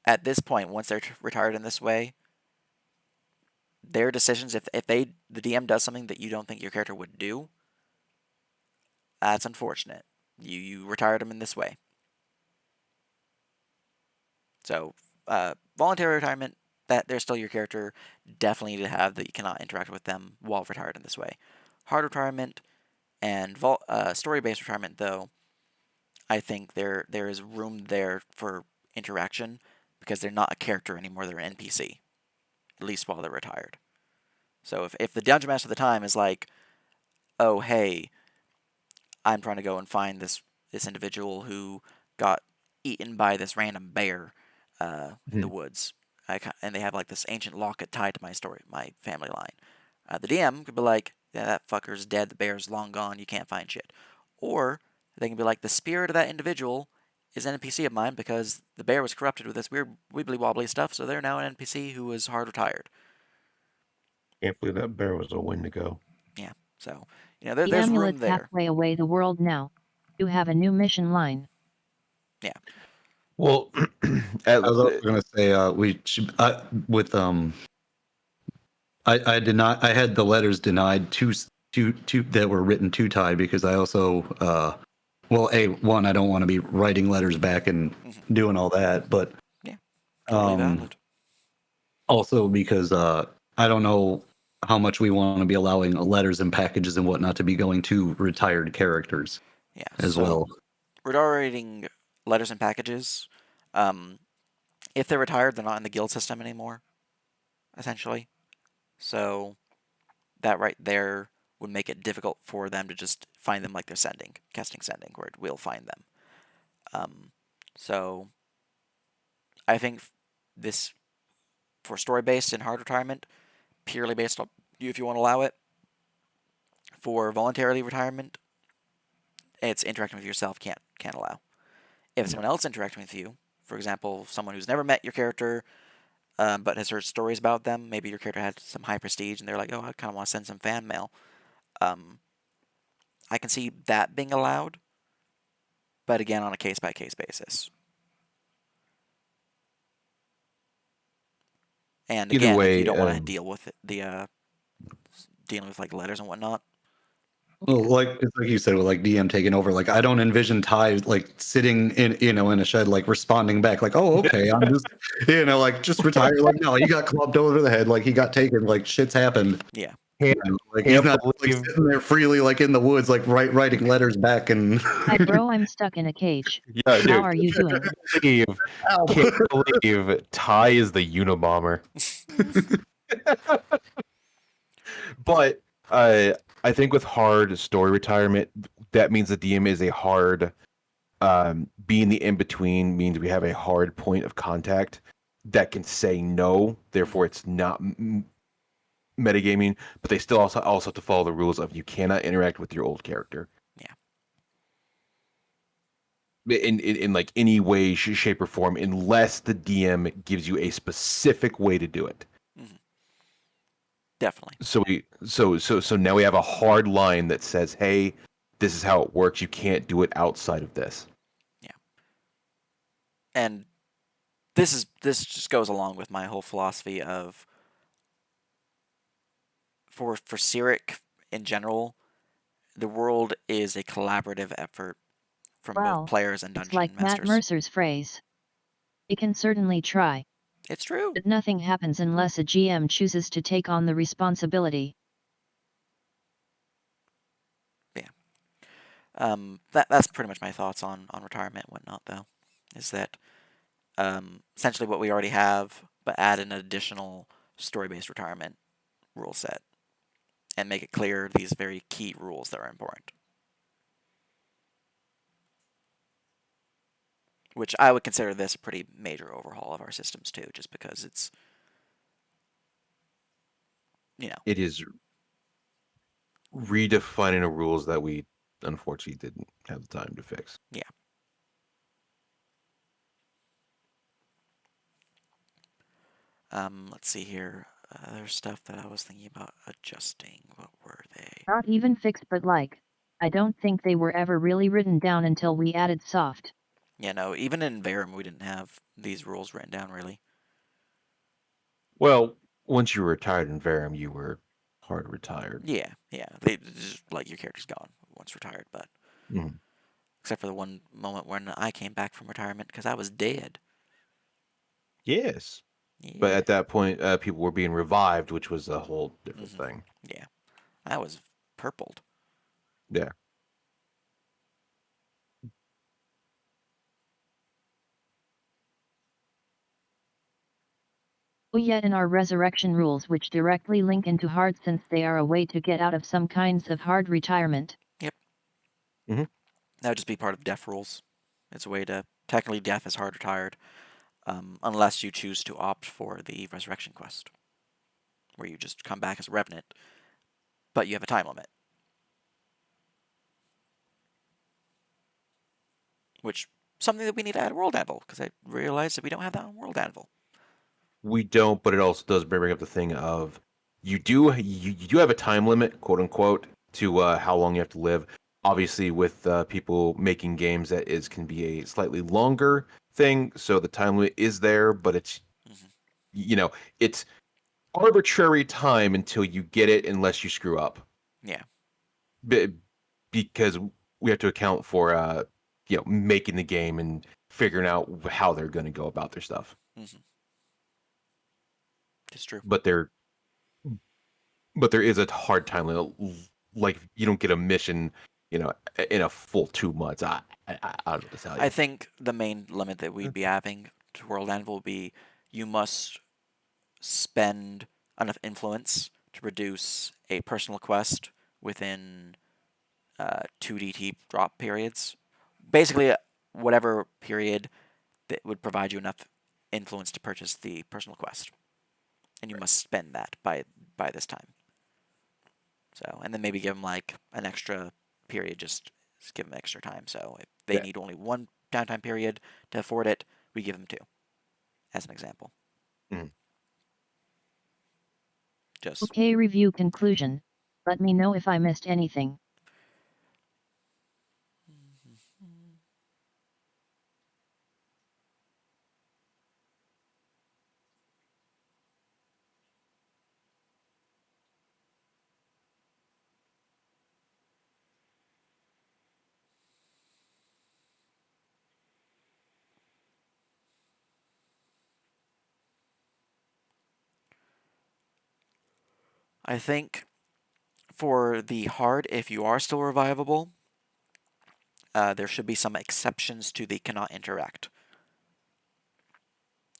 at this point, once they're retired in this way, their decisions, if the DM does something that you don't think your character would do, that's unfortunate. You retired them in this way. So voluntary retirement, that they're still your character, definitely need to have that you cannot interact with them while retired in this way. Hard retirement and story-based retirement, though, I think there is room there for interaction because they're not a character anymore; they're an NPC, at least while they're retired. So if the dungeon master at the time is like, oh hey, I'm trying to go and find this individual who got eaten by this random bear in the woods. And they have like this ancient locket tied to my family line. The DM could be like, yeah, that fucker's dead. The bear's long gone. You can't find shit. Or they can be like, the spirit of that individual is an NPC of mine because the bear was corrupted with this weird wibbly wobbly stuff, so they're now an NPC who is hard retired. Can't believe that bear was a Wendigo. Yeah, so The there's room amulet's there. halfway away the world now. You have a new mission line. Yeah. Well, I was also going to say we should with I did not. I had the letters denied two that were written to Ty because I also well, one, I don't want to be writing letters back and doing all that, but Yeah, totally valid. Also because I don't know how much we want to be allowing letters and packages and whatnot to be going to retired characters. Yeah, as so well. Regarding letters and packages, if they're retired, they're not in the guild system anymore, essentially. So that right there would make it difficult for them to just find them like they're casting sending, where it will find them. So I think this, for story-based and hard retirement, purely based on you if you want to allow it. For voluntarily retirement, it's interacting with yourself can't allow. If someone else interacting with you, for example, someone who's never met your character, but has heard stories about them, maybe your character had some high prestige, and they're like, oh, I kind of want to send some fan mail. I can see that being allowed, but again, on a case-by-case basis. And Either again, if way, you don't want to deal with dealing with like letters and whatnot, Well, like it's like you said, with like DM taking over, like I don't envision Ty like sitting in in a shed, like responding back, like, oh, okay, I'm just like just retired. Like, no, he got clubbed over the head, like he got taken, like shit's happened. yeah, Like he's not like believe- sitting there freely, like in the woods, like writing letters back and. Hi bro, I'm stuck in a cage. Yeah, dude. How are you doing? Can't believe Ty is the Unabomber. But I think with hard story retirement, that means the DM is a hard, being the in between means we have a hard point of contact that can say no. Therefore, it's not metagaming, but they still also have to follow the rules of you cannot interact with your old character. Yeah. In like any way, shape, or form, unless the DM gives you a specific way to do it. Mm-hmm. Definitely. So now we have a hard line that says, hey, this is how it works. You can't do it outside of this. Yeah. And this just goes along with my whole philosophy of for Syrik in general, the world is a collaborative effort from both players and it's dungeon like masters. Matt Mercer's phrase. You can certainly try. It's true. But nothing happens unless a GM chooses to take on the responsibility. Yeah. That's pretty much my thoughts on retirement and whatnot, though. Is that essentially what we already have, but add an additional story-based retirement rule set and make it clear these very key rules that are important. Which I would consider this a pretty major overhaul of our systems too, just because it's, It is redefining the rules that we unfortunately didn't have the time to fix. Yeah. Let's see here. There's stuff that I was thinking about adjusting. What were they? Not even fixed, but I don't think they were ever really written down until we added soft. Yeah, no, even in Verum we didn't have these rules written down, really. Well, once you were retired in Verum, you were hard retired. Yeah. They just, like, your character's gone once retired, but except for the one moment when I came back from retirement because I was dead. Yes. Yeah. But at that point, people were being revived, which was a whole different thing. Yeah. I was purpled. Yeah. Yet in our resurrection rules, which directly link into hard, since they are a way to get out of some kinds of hard retirement. Yep. Mhm. That would just be part of death rules. It's a way to technically death is hard retired, unless you choose to opt for the resurrection quest, where you just come back as a revenant, but you have a time limit. Which something that we need to add World Anvil, because I realized that we don't have that on World Anvil. We don't, but it also does bring up the thing of you do have a time limit, quote unquote, to how long you have to live. Obviously, with people making games, that is can be a slightly longer thing, so the time limit is there, but it's Mm-hmm. you know it's arbitrary time until you get it, unless you screw up. Yeah. Be- because we have to account for making the game and figuring out how they're going to go about their stuff. Mm-hmm. It's true. But there is a hard time limit. Like you don't get a mission, in a full 2 months. I don't know what to tell I you. think the main limit that we'd be having to World Anvil would be you must spend enough influence to produce a personal quest within 2 DT drop periods. Basically, whatever period that would provide you enough influence to purchase the personal quest, and you must spend that by this time. So, and then maybe give them like an extra period, just give them extra time. So if they Yeah. need only one downtime period to afford it, we give them two, as an example. Mhm. Just Okay, review conclusion. Let me know if I missed anything. I think for the hard, if you are still revivable, there should be some exceptions to the cannot interact.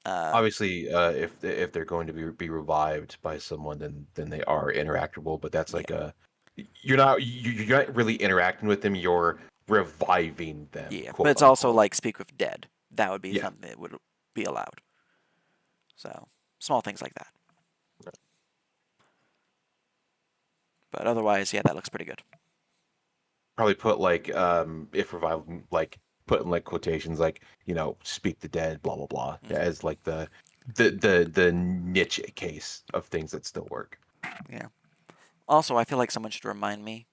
Uh, Obviously, if they're going to be revived by someone, then they are interactable. But that's yeah, like you're not really interacting with them. You're reviving them, yeah, but quote it's also unquote. like speak with dead. That would be Yeah. something that would be allowed. So small things like that. But otherwise, yeah, that looks pretty good. Probably put like if revival, like put in like quotations like speak the dead, blah blah blah, Mm-hmm. as like the niche case of things that still work. Yeah. Also, I feel like someone should remind me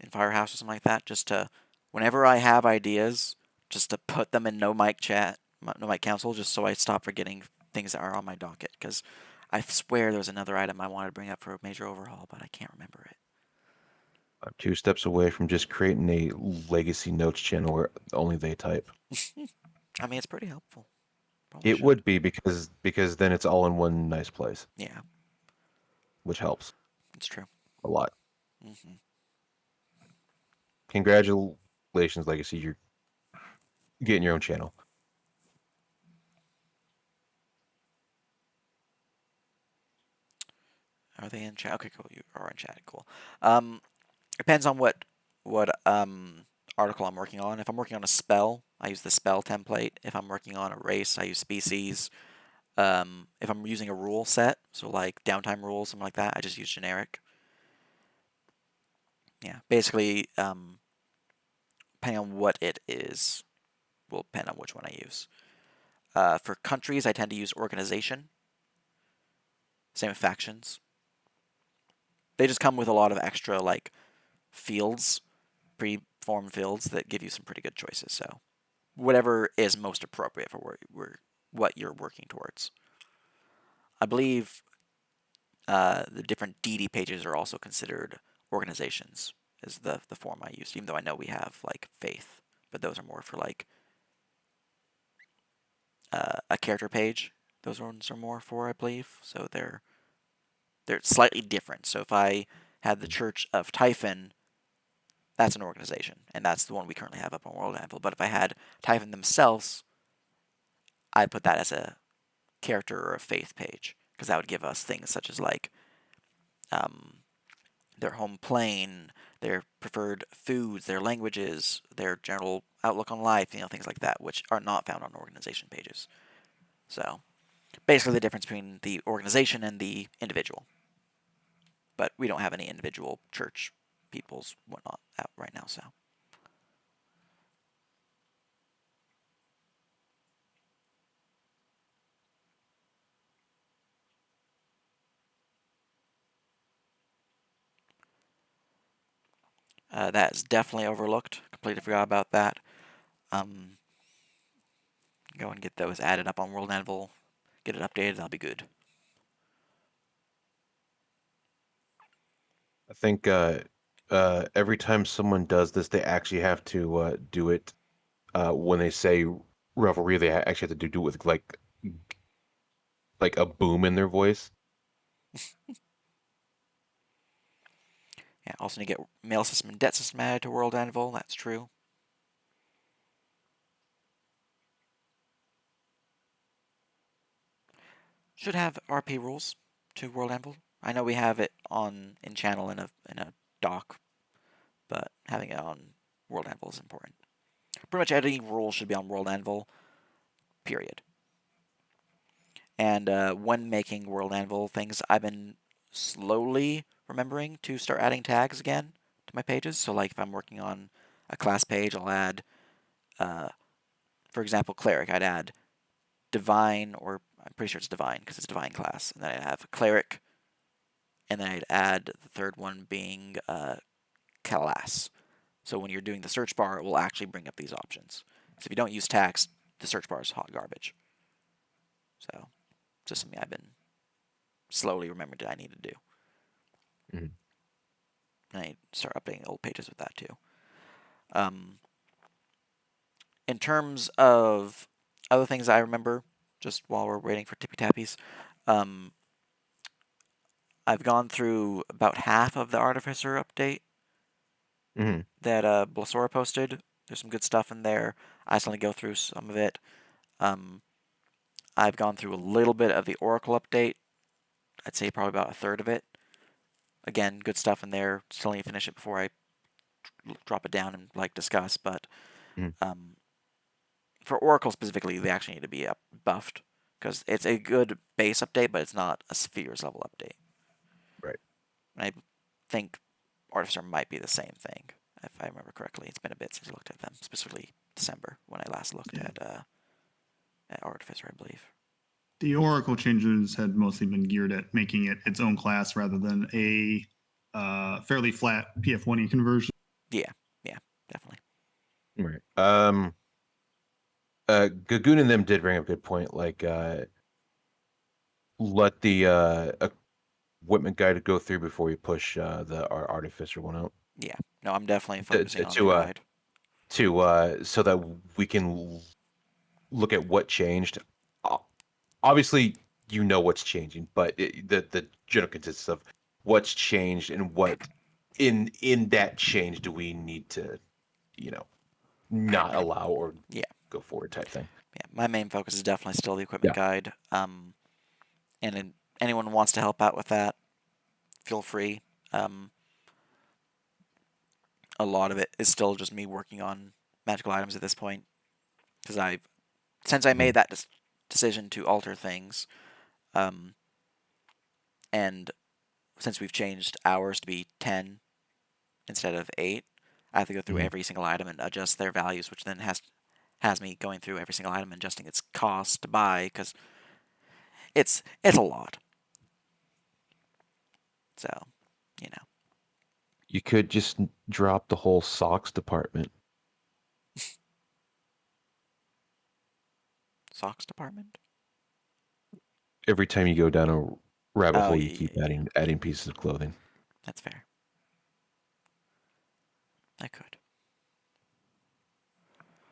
in Firehouse or something like that, just to, whenever I have ideas, just to put them in no mic chat, no mic council, just so I stop forgetting things that are on my docket. Because I swear there was another item I wanted to bring up for a major overhaul, but I can't remember it. I'm 2 steps away from just creating a legacy notes channel where only they type. I mean, it's pretty helpful. Probably It should. would be because then it's all in one nice place, Yeah, which helps it's true. a lot. Hmm. Congratulations, Legacy. You're getting your own channel. Are they in chat? Okay, cool. You are in chat. Cool. Um, Depends on what article I'm working on. If I'm working on a spell, I use the spell template. If I'm working on a race, I use species. If I'm using a rule set, so like downtime rules, something like that, I just use generic. Yeah, basically, depending on what it is, will depend on which one I use. For countries, I tend to use organization. Same with factions. They just come with a lot of extra like fields, pre-formed fields that give you some pretty good choices. So whatever is most appropriate for what you're working towards. I believe the different DD pages are also considered organizations, is the form I use, even though I know we have like faith, but those are more for like a character page. Those ones are more for, I believe. So they're slightly different. So if I had the Church of Typhon, that's an organization, and that's the one we currently have up on World Anvil. But if I had Typhon themselves, I'd put that as a character or a faith page, because that would give us things such as like um, their home plane, their preferred foods, their languages, their general outlook on life, things like that, which are not found on organization pages. So basically the difference between the organization and the individual. But we don't have any individual church peoples, whatnot, out right now, so. That is definitely overlooked. Completely forgot about that. Go and get those added up on World Anvil. Get it updated. That'll be good. I think every time someone does this, they actually have to do it. When they say revelry, they actually have to do it with like a boom in their voice. Yeah. Also need to get mail system and debt system added to World Anvil. That's true. Should have RP rules to World Anvil. I know we have it in channel in a doc, but having it on World Anvil is important. Pretty much any rule should be on World Anvil. Period. And when making World Anvil things, I've been slowly remembering to start adding tags again to my pages. So, like if I'm working on a class page, I'll add, for example, cleric. I'd add divine, or I'm pretty sure it's divine because it's divine class, and then I'd have cleric, and then I'd add the third one being class. So when you're doing the search bar, it will actually bring up these options. So if you don't use tags, the search bar is hot garbage. So just something I've been slowly remembering that I need to do. Mm-hmm. And I start updating old pages with that too. In terms of other things I remember, just while we're waiting for Tippy Tappies, I've gone through about half of the Artificer update that Blosora posted. There's some good stuff in there. I just want to go through some of it. I've gone through a little bit of the Oracle update. I'd say probably about a third of it. Again, good stuff in there. Still need to finish it before I drop it down and discuss. But for Oracle specifically, they actually need to be buffed because it's a good base update, but it's not a Spheres level update. Right. And I think Artificer might be the same thing, if I remember correctly. It's been a bit since I looked at them, specifically December when I last looked at Artificer, I believe. The Oracle changes had mostly been geared at making it its own class rather than a fairly flat PF1E conversion. Yeah, definitely. Right. Gagoon and them did bring up a good point. Let the equipment guide go through before you push the Artificer one out. Yeah, no, I'm definitely To focusing on the to guide. so that we can look at what changed. Obviously, you know what's changing, but the general consists of what's changed and what in that change do we need to, not allow or go forward type thing. Yeah, my main focus is definitely still the equipment guide. And anyone who wants to help out with that, feel free. A lot of it is still just me working on magical items at this point, because since I made that decision to alter things, and since we've changed hours to be 10 instead of 8, I have to go through every single item and adjust their values, which then has me going through every single item and adjusting its cost to buy, because it's a lot. So, You could just drop the whole socks department. Socks department? Every time you go down a rabbit hole, you Yeah, keep yeah. adding pieces of clothing. That's fair. I could.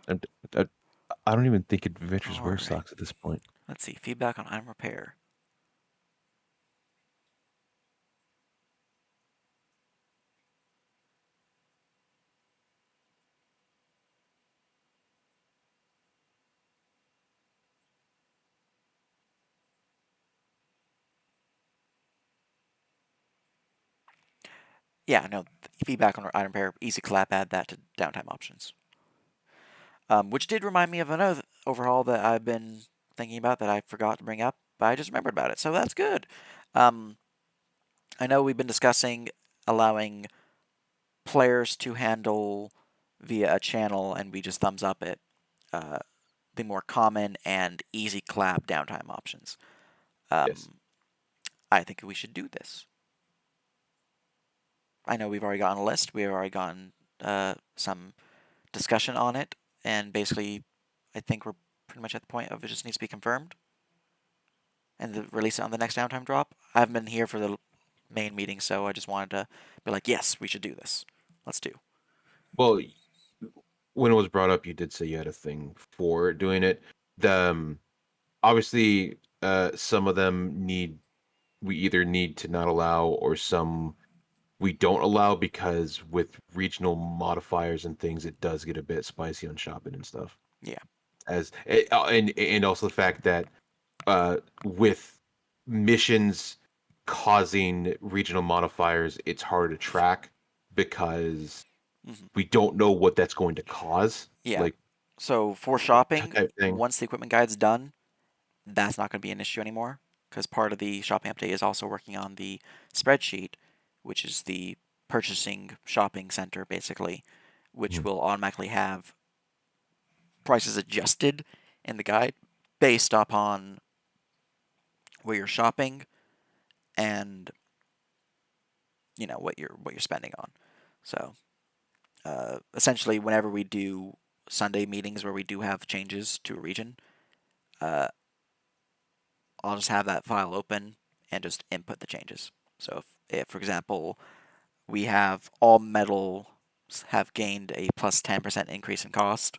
And I don't even think adventurers wear Alright. socks at this point. Let's see. Feedback on item repair. Yeah, no, feedback on item pair, easy clap, add that to downtime options. Which did remind me of another overhaul that I've been thinking about that I forgot to bring up, but I just remembered about it, so that's good. I know we've been discussing allowing players to handle via a channel, and we just thumbs up it. The more common and easy clap downtime options. Yes. I think we should do this. I know we've already gotten a list. We've already gotten some discussion on it, and basically, I think we're pretty much at the point of it just needs to be confirmed and release it on the next downtime drop. I haven't been here for the main meeting, so I just wanted to be like, yes, we should do this. Let's do. Well, when it was brought up, you did say you had a thing for doing it. The obviously, some of them we either need to not allow, or some we don't allow, because with regional modifiers and things, it does get a bit spicy on shopping and stuff. Yeah. And also the fact that with missions causing regional modifiers, it's harder to track because Mm-hmm. we don't know what that's going to cause. Yeah. Like, So for shopping, type thing. once the equipment guide's done, that's not going to be an issue anymore because part of the shopping update is also working on the spreadsheet, which is the purchasing shopping center basically, which will automatically have prices adjusted in the guide based upon where you're shopping and what you're spending on. So essentially, whenever we do Sunday meetings where we do have changes to a region, uh, I'll just have that file open and just input the changes. So if for example, we have all metals have gained a plus 10% increase in cost,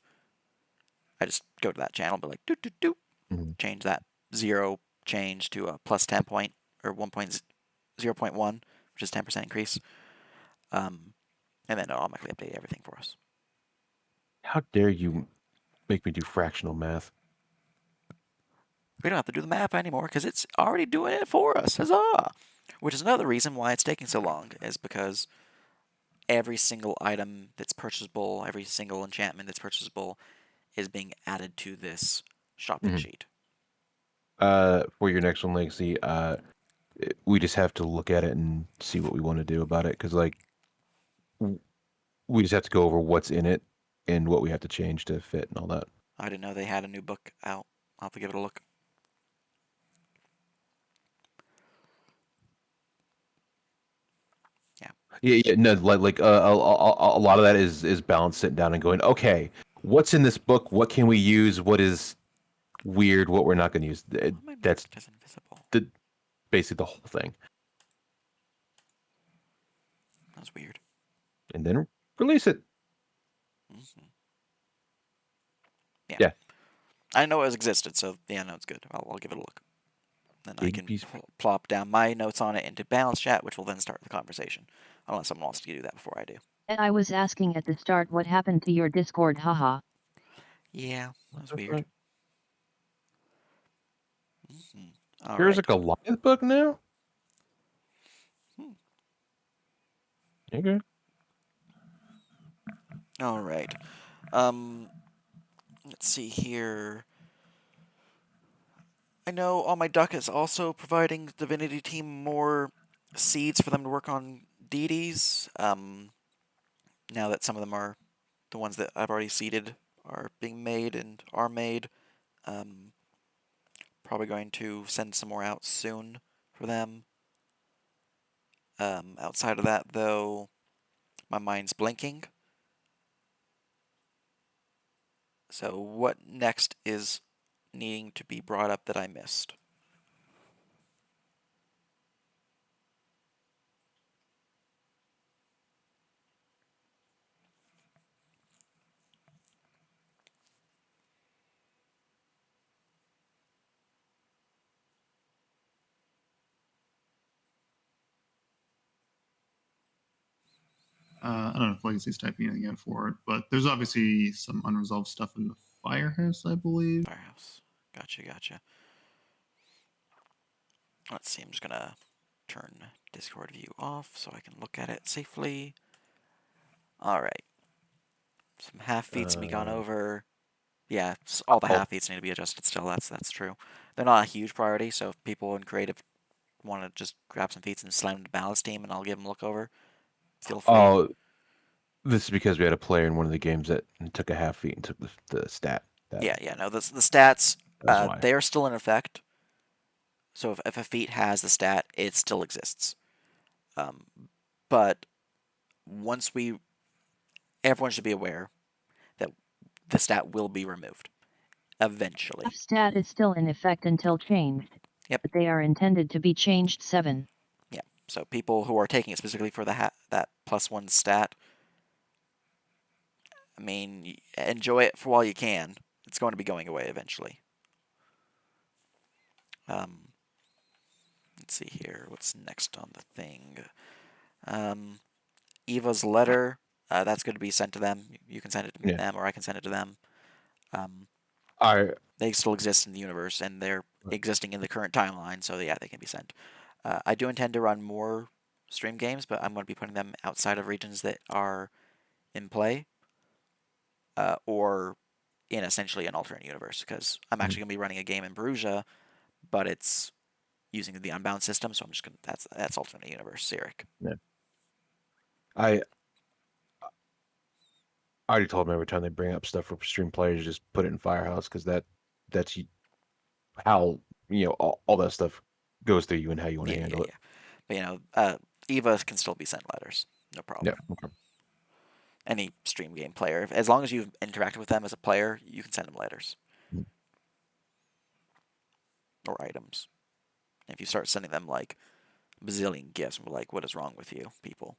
I just go to that channel, be like, do do do, change that zero change to a plus 10 point or 1.0.1, which is 10% increase, and then it'll automatically update everything for us. How dare you make me do fractional math? We don't have to do the math anymore because it's already doing it for us. Huzzah! Which is another reason why it's taking so long, is because every single item that's purchasable, every single enchantment that's purchasable, is being added to this shopping sheet. For your next one, Legacy, we just have to look at it and see what we want to do about it, because like we just have to go over what's in it and what we have to change to fit and all that. I didn't know they had a new book out. I'll have to give it a look. Yeah. No, like a lot of that is balanced sitting down and going, okay, what's in this book? What can we use? What is weird? What we're not going to use? That's invisible. basically the whole thing. That's weird. And then release it. Mm-hmm. Yeah. I know it existed, so yeah, no, it's good. I'll give it a look. Then I can plop down my notes on it into balance chat, which will then start the conversation. Unless someone wants to do that before I do. And I was asking at the start what happened to your Discord, haha. Yeah, that was weird. All There's right. a Goliath book now? Okay. All right. Let's see here. I know All My Duck is also providing Divinity Team more seeds for them to work on deities. Now that some of them are the ones that I've already seeded are being made and are made. Probably going to send some more out soon for them. Outside of that, though, my mind's blinking. So what next is needing to be brought up that I missed? I don't know if Legacy's typing it again for it, but there's obviously some unresolved stuff in the Firehouse, I believe. Firehouse. Gotcha. Let's see, I'm just gonna turn Discord view off so I can look at it safely. Alright. Some half feats to be gone over. Yeah, all the half feats need to be adjusted still, that's true. They're not a huge priority, so if people in creative want to just grab some feats and slam them to balance team and I'll give them a look over, feel free. Oh, this is because we had a player in one of the games that took a half feet and took the stat. Yeah, no, the stats, That's why. they are still in effect. So if a feat has the stat, it still exists. But once everyone should be aware that the stat will be removed eventually. Stat is still in effect until changed. Yep. But they are intended to be changed 7. Yeah. So people who are taking it specifically for that +1 stat, I mean, enjoy it for while you can. It's going to be going away eventually. Let's see here. What's next on the thing? Eva's letter. That's going to be sent to them. You can send it to them, or I can send it to them. They still exist in the universe, and they're existing in the current timeline, so yeah, they can be sent. I do intend to run more stream games, but I'm going to be putting them outside of regions that are in play, or in essentially an alternate universe, because I'm actually going to be running a game in Bruges, but it's using the Unbound system, so I'm just going to, that's alternate universe, Syrik. Yeah. I already told them every time they bring up stuff for stream players, just put it in Firehouse, because that's how all that stuff goes through you and how you want to handle it. But Eva can still be sent letters, no problem. Yeah. Okay. Any stream game player, as long as you've interacted with them as a player, you can send them letters or items. If you start sending them like bazillion gifts, we're like, what is wrong with you, people?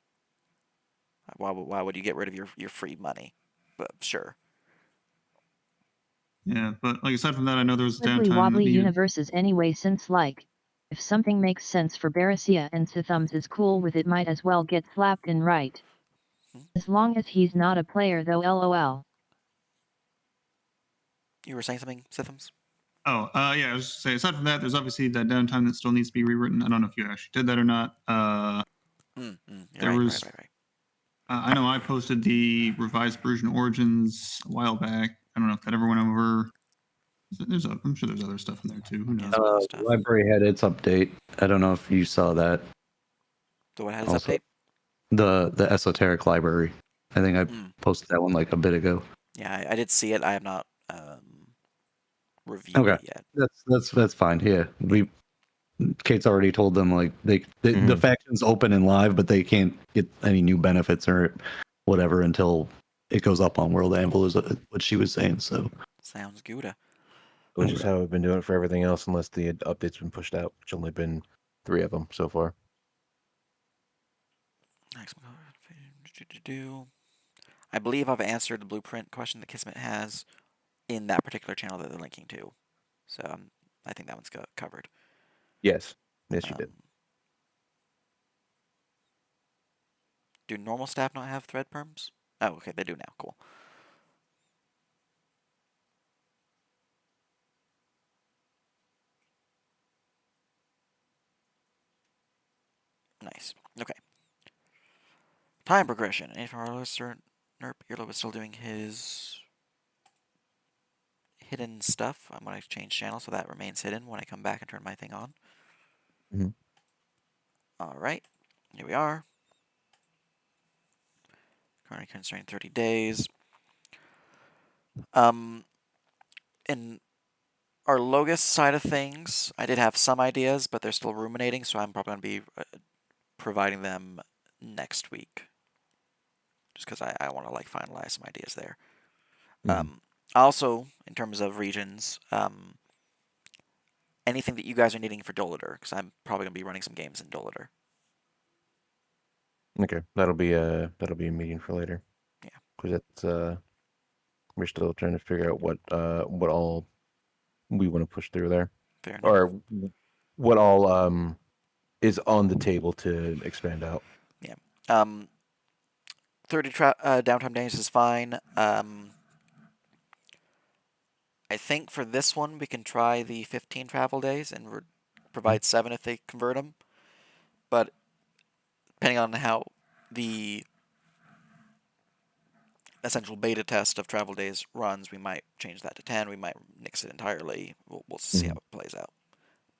Why would you get rid of your free money? But sure. Yeah, but like aside from that, I know there was Wibbly downtime. wobbly universes anyway, since like, if something makes sense for Barasia and Sithums is cool with it, might as well get slapped in, right? As long as he's not a player though, lol. You were saying something, Sithums? Oh, yeah, I was just saying, aside from that, there's obviously that downtime that still needs to be rewritten. I don't know if you actually did that or not. There was. Right. I know I posted the revised version Origins a while back. I don't know if that ever went over. I'm sure there's other stuff in there too. Who knows? Library had its update. I don't know if you saw that. The what had its update? The esoteric library. I think I posted that one like a bit ago. Yeah, I did see it. I have not reviewed it yet. That's fine. Yeah, Kate's already told them like the faction's open and live, but they can't get any new benefits or whatever until it goes up on World Amble, is what she was saying. So sounds good. Which is how we've been doing it for everything else, unless the update's been pushed out, which only been 3 of them so far. I believe I've answered the blueprint question that Kismet has in that particular channel that they're linking to. So I think that one's covered. Yes, you did. Do normal staff not have thread perms? Oh, okay, they do now. Cool. Nice. Okay. Time progression. If our listener Nerp Earlobe is still doing his hidden stuff, I'm going to change channel so that remains hidden when I come back and turn my thing on. Alright. Here we are. Currently constrained 30 days. In our Logos side of things, I did have some ideas, but they're still ruminating, so I'm probably going to be providing them next week. Just because I want to like finalize some ideas there. Also, in terms of regions, anything that you guys are needing for Dolator, because I'm probably going to be running some games in Dolator. Okay, that'll be a meeting for later. Yeah, because that's we're still trying to figure out what all we want to push through there, fair enough. or what all is on the table to expand out. Yeah. 30 downtime days is fine. I think for this one we can try the 15 travel days and provide 7 if they convert them. but depending on how the essential beta test of travel days runs, we might change that to 10. We might nix it entirely. We'll see how it plays out.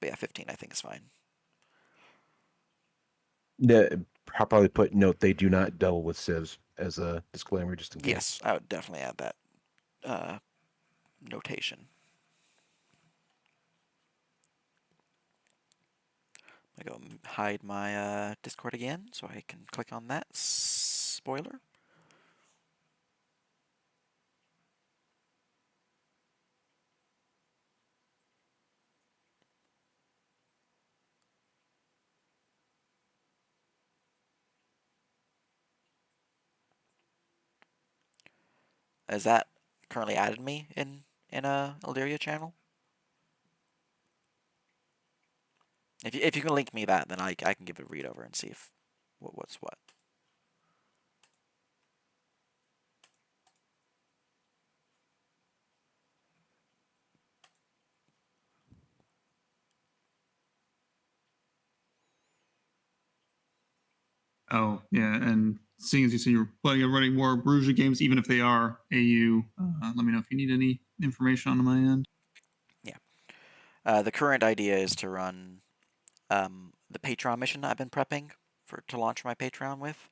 But yeah, 15 I think is fine. Yeah, I'll probably put note they do not double with civs as a disclaimer, just in case. Yes, I would definitely add that notation. I go hide my Discord again so I can click on that spoiler. Is that currently added me in a Illyria channel? If you can link me that, then I can give it a read over and see if what's what. Oh yeah, and seeing as you say you're planning on running more Bruges games, even if they are AU, let me know if you need any information on my end. Yeah. The current idea is to run the Patreon mission I've been prepping to launch my Patreon with.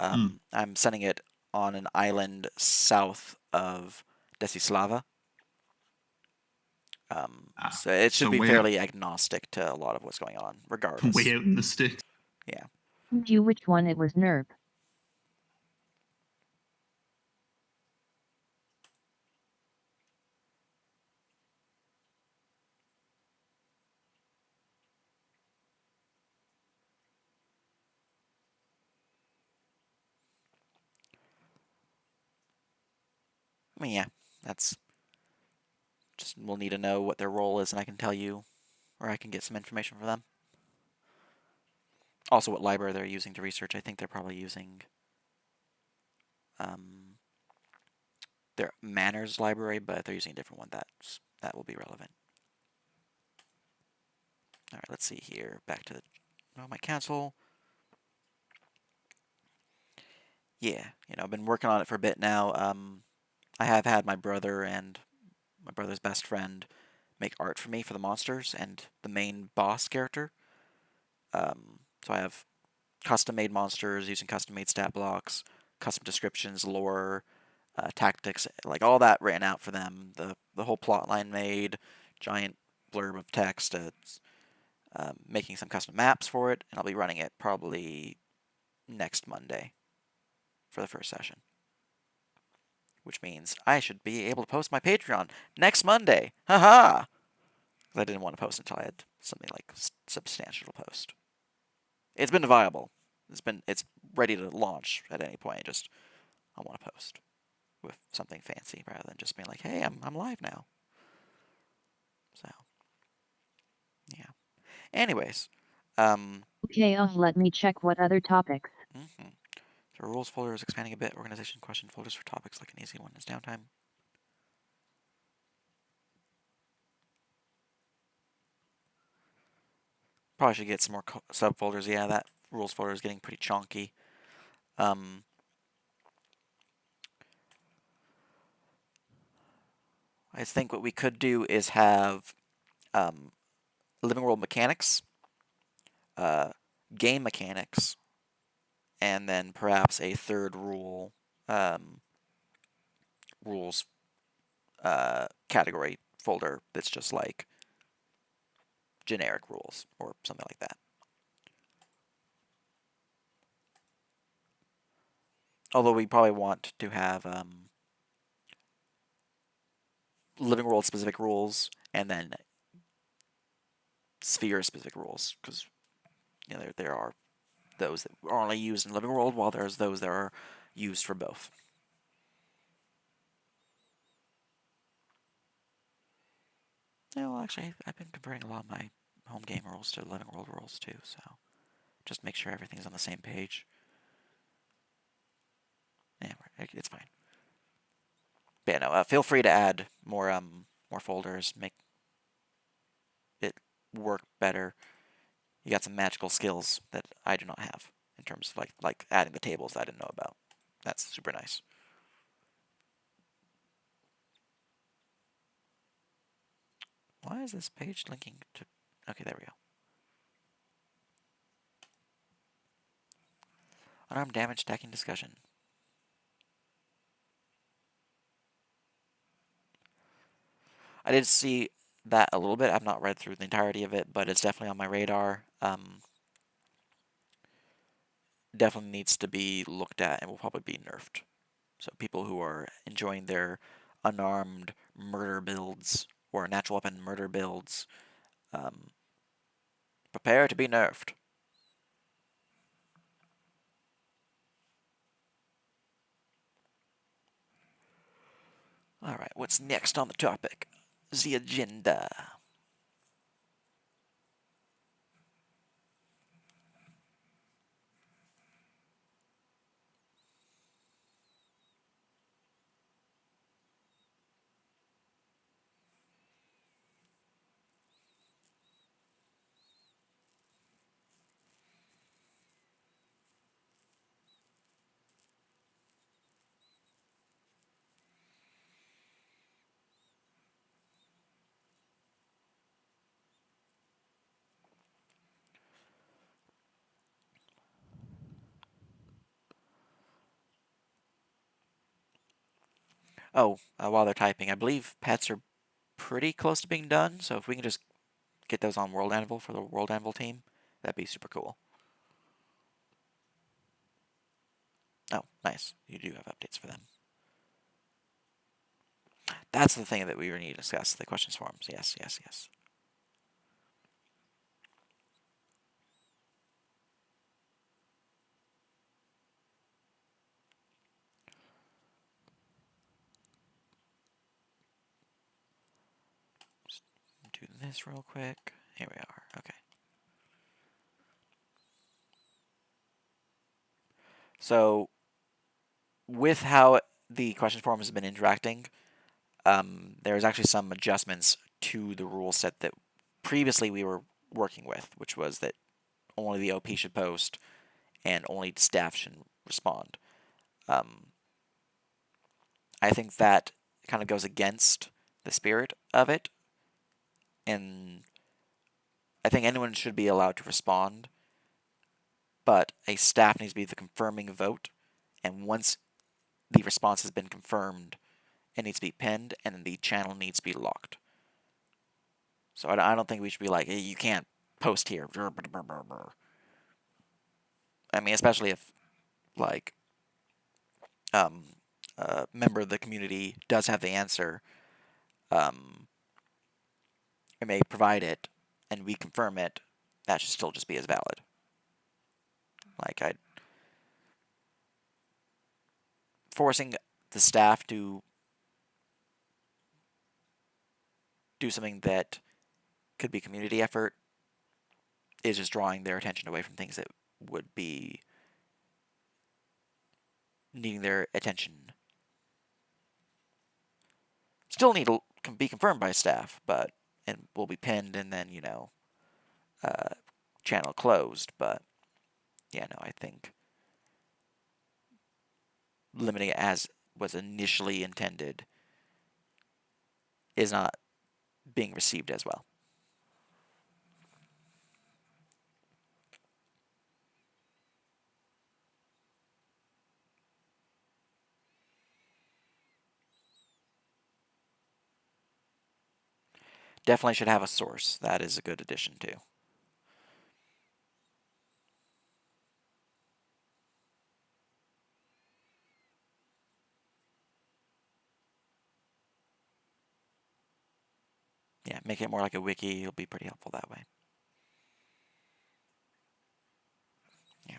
I'm sending it on an island south of Desislava. So it should be fairly agnostic to a lot of what's going on, regardless. Way out in the sticks. Yeah. You which one it was NERP. I mean, yeah, that's just we'll need to know what their role is, and I can tell you, or I can get some information from them. Also, what library they're using to research. I think they're probably using their manners library, but if they're using a different one, that will be relevant. All right, let's see here. Back to my council. Yeah, I've been working on it for a bit now. I have had my brother and my brother's best friend make art for me for the monsters and the main boss character. So I have custom-made monsters using custom-made stat blocks, custom descriptions, lore, tactics, like all that written out for them. The whole plot line made, giant blurb of text, making some custom maps for it, and I'll be running it probably next Monday for the first session. Which means I should be able to post my Patreon next Monday. Haha! I didn't want to post until I had something like substantial to post. It's been viable. It's ready to launch at any point. I want to post with something fancy rather than just being like, hey, I'm live now. So yeah. Anyways, Okay, let me check what other topics. So rules folder is expanding a bit. Organization question folders for topics like an easy one is downtime. Probably should get some more subfolders. Yeah, that rules folder is getting pretty chunky. I think what we could do is have living world mechanics, game mechanics, and then perhaps a third rules category folder that's just like generic rules or something like that. Although we probably want to have living world specific rules and then sphere specific rules, because there are those that are only used in living world, while there's those that are used for both. Yeah, well, actually, I've been converting a lot of my home game rules to living world rules too, so just make sure everything's on the same page. Yeah, it's fine. But yeah, no, feel free to add more folders, make it work better. you got some magical skills that I do not have in terms of like adding the tables that I didn't know about. That's super nice. Why is this page linking to... Okay, there we go. Unarmed damage stacking discussion. I did see that a little bit. I've not read through the entirety of it, but it's definitely on my radar. Definitely needs to be looked at and will probably be nerfed. So people who are enjoying their unarmed murder builds or natural weapon murder builds, prepare to be nerfed. Alright, what's next on the topic? The agenda. Oh, while they're typing, I believe pets are pretty close to being done, so if we can just get those on World Anvil for the World Anvil team, that'd be super cool. Oh, nice. You do have updates for them. That's the thing that we need to discuss, the questions forums. Yes, yes, yes. Just do this real quick. Here we are. Okay. So, with how the questions forum has been interacting, there's actually some adjustments to the rule set that previously we were working with, which was that only the OP should post and only staff should respond. I think that kind of goes against the spirit of it, and I think anyone should be allowed to respond, but a staff needs to be the confirming vote, and once the response has been confirmed, it needs to be pinned, and then the channel needs to be locked. So I don't think we should be like, hey, you can't post here. I mean, especially if, like, a member of the community does have the answer, it may provide it, and we confirm it, that should still just be as valid. Like, forcing the staff to do something that could be community effort is just drawing their attention away from things that would be needing their attention. Still need to be confirmed by staff, but and will be pinned and then channel closed. But yeah, no, I think limiting it as was initially intended is not being received as well. Definitely should have a source. That is a good addition too. Yeah, make it more like a wiki. It'll be pretty helpful that way. Yeah.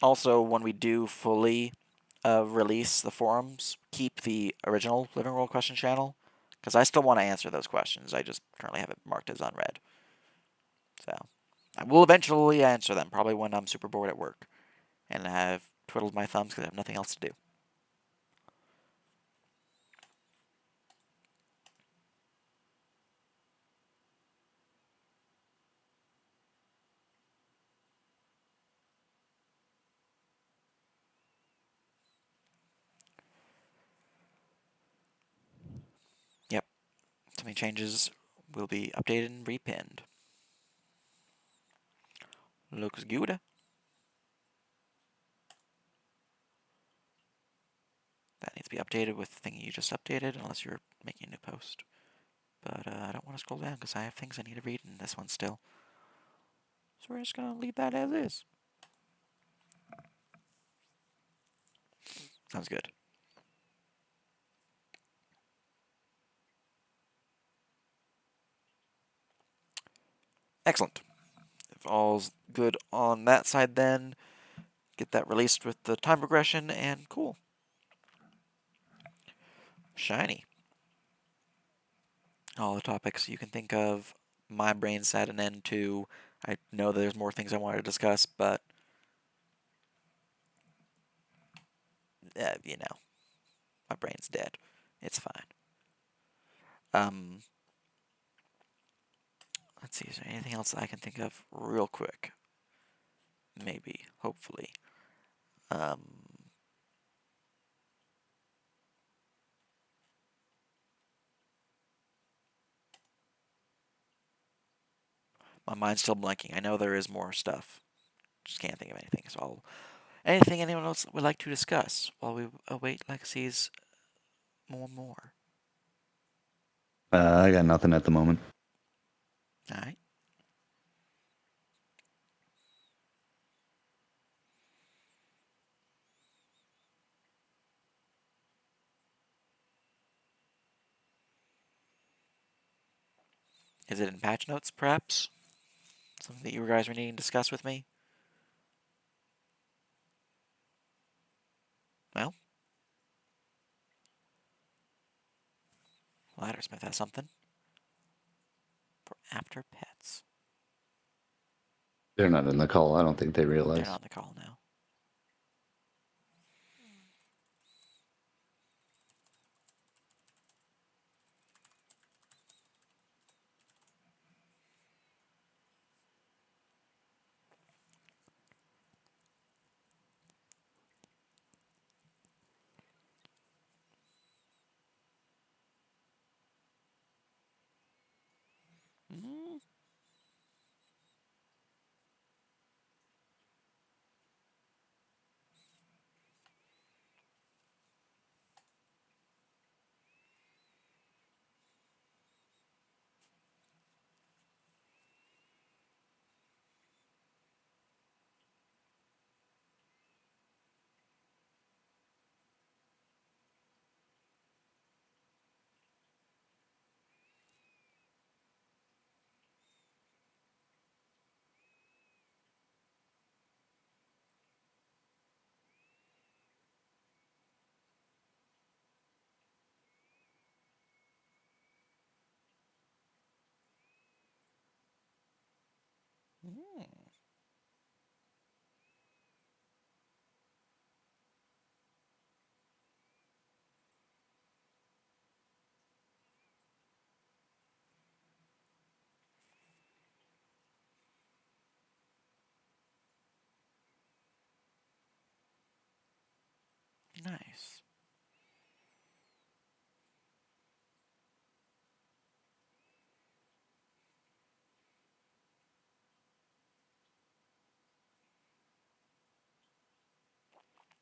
Also, when we do fully release the forums, keep the original Living World question channel, because I still want to answer those questions. I just currently have it marked as unread. So I will eventually answer them, probably when I'm super bored at work and have twiddled my thumbs because I have nothing else to do. Upcoming changes will be updated and repinned. Looks good. That needs to be updated with the thing you just updated, unless you're making a new post. But I don't want to scroll down because I have things I need to read in this one still. So we're just going to leave that as is. Sounds good. Excellent. If all's good on that side, then get that released with the time progression, and cool. Shiny. All the topics you can think of. My brain's at an end too. I know there's more things I wanted to discuss, but my brain's dead. It's fine. Let's see. Is there anything else I can think of real quick? Maybe. Hopefully. My mind's still blanking. I know there is more stuff. Just can't think of anything. So anything anyone else would like to discuss while we await Legacy's more. I got nothing at the moment. All right. Is it in patch notes, perhaps? Something that you guys are needing to discuss with me? Well, Laddersmith has something for after pets. They're not in the call. I don't think they They're realize. not on the call now. Mm, mm. Nice.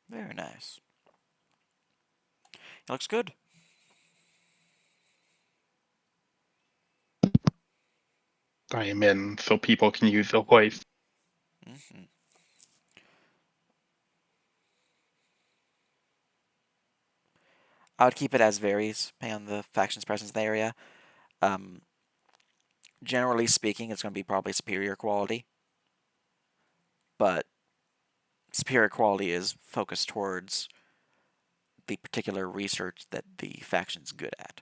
Very nice. It looks good. I am in so people can use the voice. Mm-hmm. I would keep it as varies, depending on the faction's presence in the area. Um, Generally speaking, it's going to be probably superior quality, but superior quality is focused towards the particular research that the faction's good at.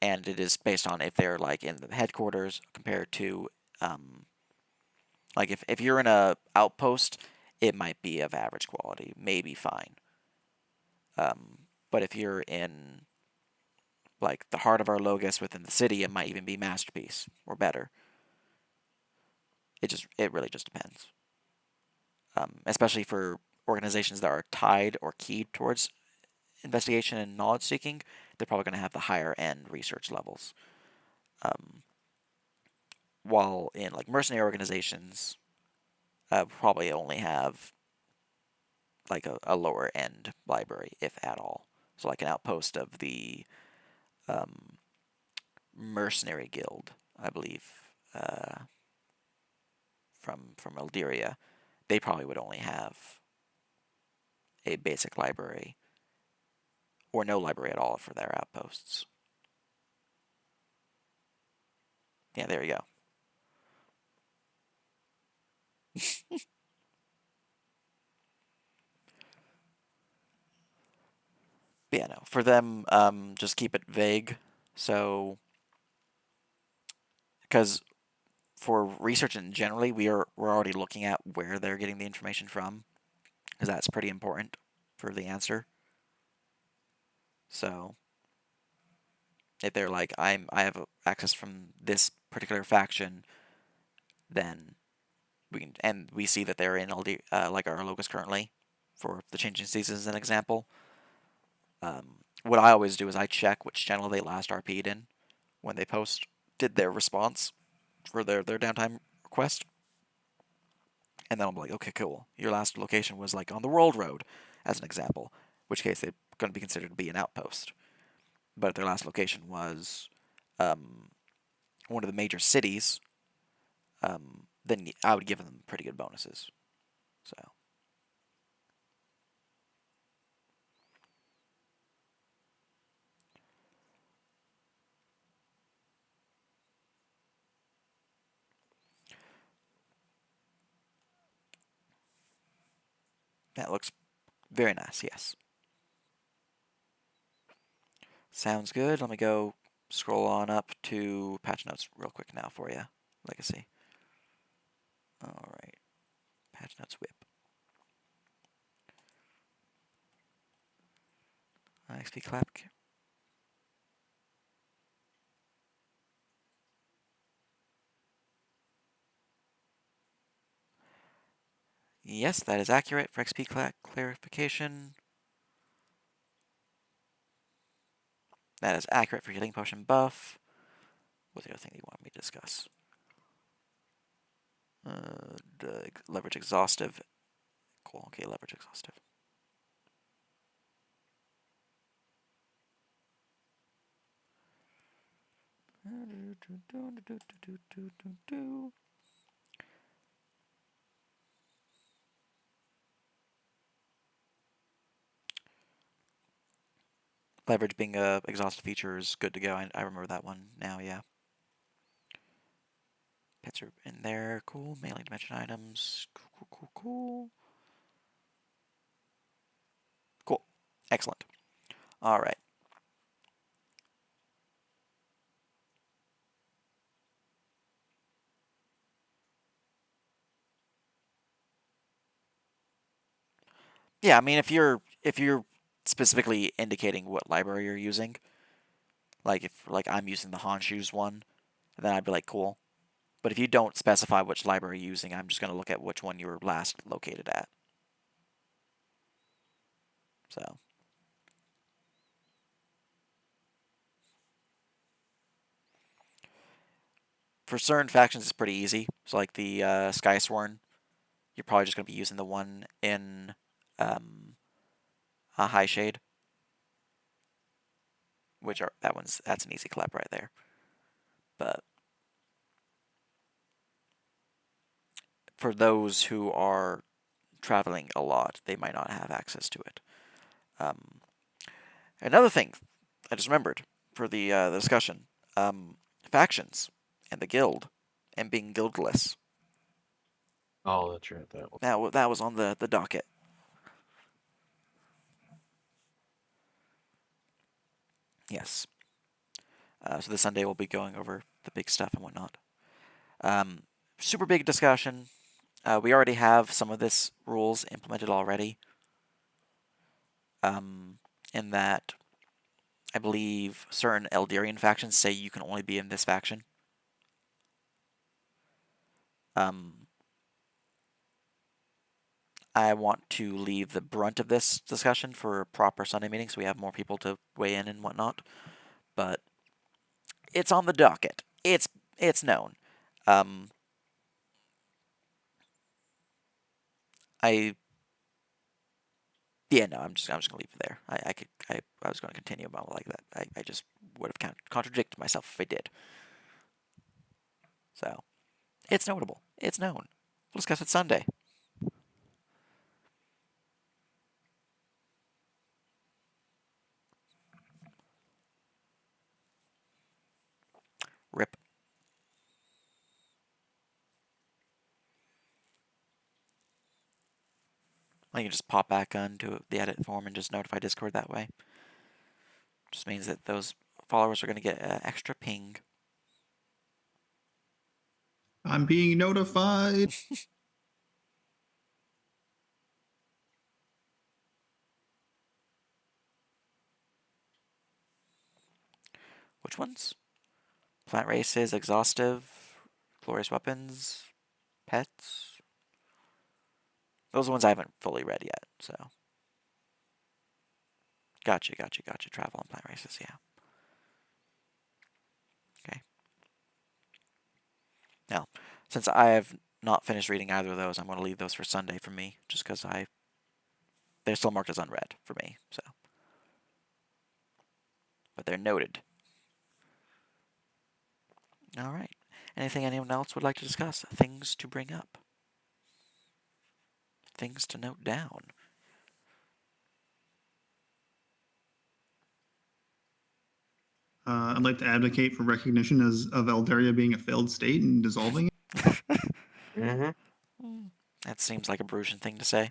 And it is based on if they're like in the headquarters compared to like if you're in a outpost, it might be of average quality, maybe fine. But if you're in like the heart of our logos within the city, it might even be masterpiece or better. It really just depends. Especially for organizations that are tied or keyed towards investigation and knowledge seeking, they're probably going to have the higher end research levels. While in like mercenary organizations, probably only have like a lower end library, if at all. So like an outpost of the mercenary guild, I believe, from Eldiria, they probably would only have a basic library or no library at all for their outposts. Yeah, there you go. But yeah, no. For them, just keep it vague. So, because for research in generally, we're already looking at where they're getting the information from, because that's pretty important for the answer. So, if they're like, I have access from this particular faction, then we can, and we see that they're in LD, like our locus currently, for the changing seasons, as an example. What I always do is I check which channel they last RP'd in when they did their response for their downtime request. And then I'm like, okay, cool. Your last location was like on the World Road, as an example, which case they're going to be considered to be an outpost. But if their last location was one of the major cities, then I would give them pretty good bonuses. So. That looks very nice, yes. Sounds good. Let me go scroll on up to patch notes real quick now for you. Legacy. Alright. Patch notes whip. XP clap. Yes, that is accurate for XP clarification. That is accurate for healing potion buff. What's the other thing you want me to discuss? Leverage exhaustive. Cool, okay, leverage exhaustive. Leverage being a exhaustive feature is good to go. I remember that one now, yeah. Pets are in there, cool. Mailing dimension items, cool. Cool, excellent. All right. Yeah, I mean, if you're specifically indicating what library you're using, like if I'm using the Honshu's one, then I'd be like, cool. But if you don't specify which library you're using, I'm just going to look at which one you were last located at. So. For certain factions, it's pretty easy. So like the Skysworn, you're probably just going to be using the one in High Shade, that's an easy clap right there. But for those who are traveling a lot, they might not have access to it. Another thing I just remembered for the discussion, factions and the guild and being guildless. Oh, that's right. That one. That was on the docket. Yes. So this Sunday we'll be going over the big stuff and whatnot. Super big discussion. We already have some of this rules implemented already. In that, I believe certain Eldarian factions say you can only be in this faction. I want to leave the brunt of this discussion for a proper Sunday meeting so we have more people to weigh in and whatnot. But it's on the docket. It's known. I Yeah, no, I'm just gonna leave it there. I was gonna continue about like that. I just would have contradicted myself if I did. So it's notable. It's known. We'll discuss it Sunday. Rip. I can just pop back onto the edit form and just notify Discord that way. Just means that those followers are going to get an extra ping. I'm being notified. Which ones? Plant races, exhaustive, glorious weapons, pets. Those are ones I haven't fully read yet, so. Gotcha. Travel and plant races, yeah. Okay. Now, since I have not finished reading either of those, I'm going to leave those for Sunday for me, just because they're still marked as unread for me, so. But they're noted. All right. Anything anyone else would like to discuss? Things to bring up? Things to note down? I'd like to advocate for recognition of Eldaria being a failed state and dissolving it. That seems like a Brucian thing to say.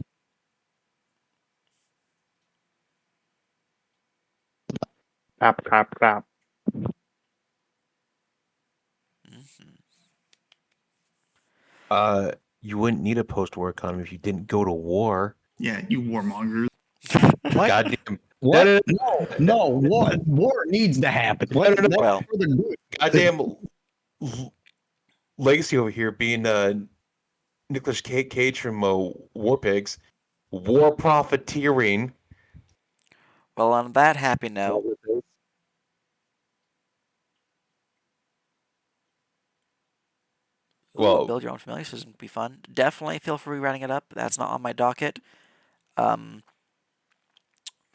Clap, clap, clap. You wouldn't need a post-war economy if you didn't go to war. Yeah, you warmongers. What? Goddamn. What? No. War needs to happen. No. Well, For the good. Goddamn legacy over here being Nicholas Cage from War Pigs. War profiteering. Well, on that happy note, Well, build your own familiar system would be fun. Definitely feel free writing it up. That's not on my docket.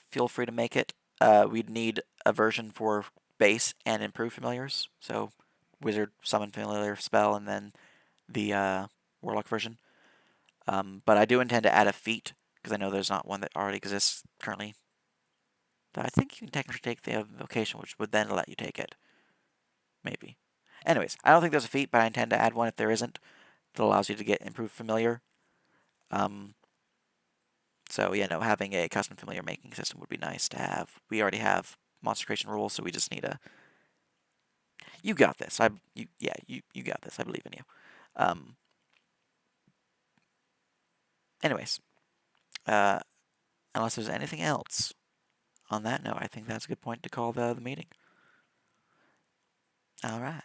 Feel free to make it. We'd need a version for base and improved familiars. So, wizard, summon familiar, spell, and then the warlock version. But I do intend to add a feat because I know there's not one that already exists currently. But I think you can technically take the vocation, which would then let you take it. Maybe. Anyways, I don't think there's a feat, but I intend to add one if there isn't that allows you to get improved familiar. So yeah, no, having a custom familiar making system would be nice to have. We already have monster creation rules, so we just need a. You got this. You got this. I believe in you. Anyways, unless there's anything else on that note, I think that's a good point to call the meeting. All right.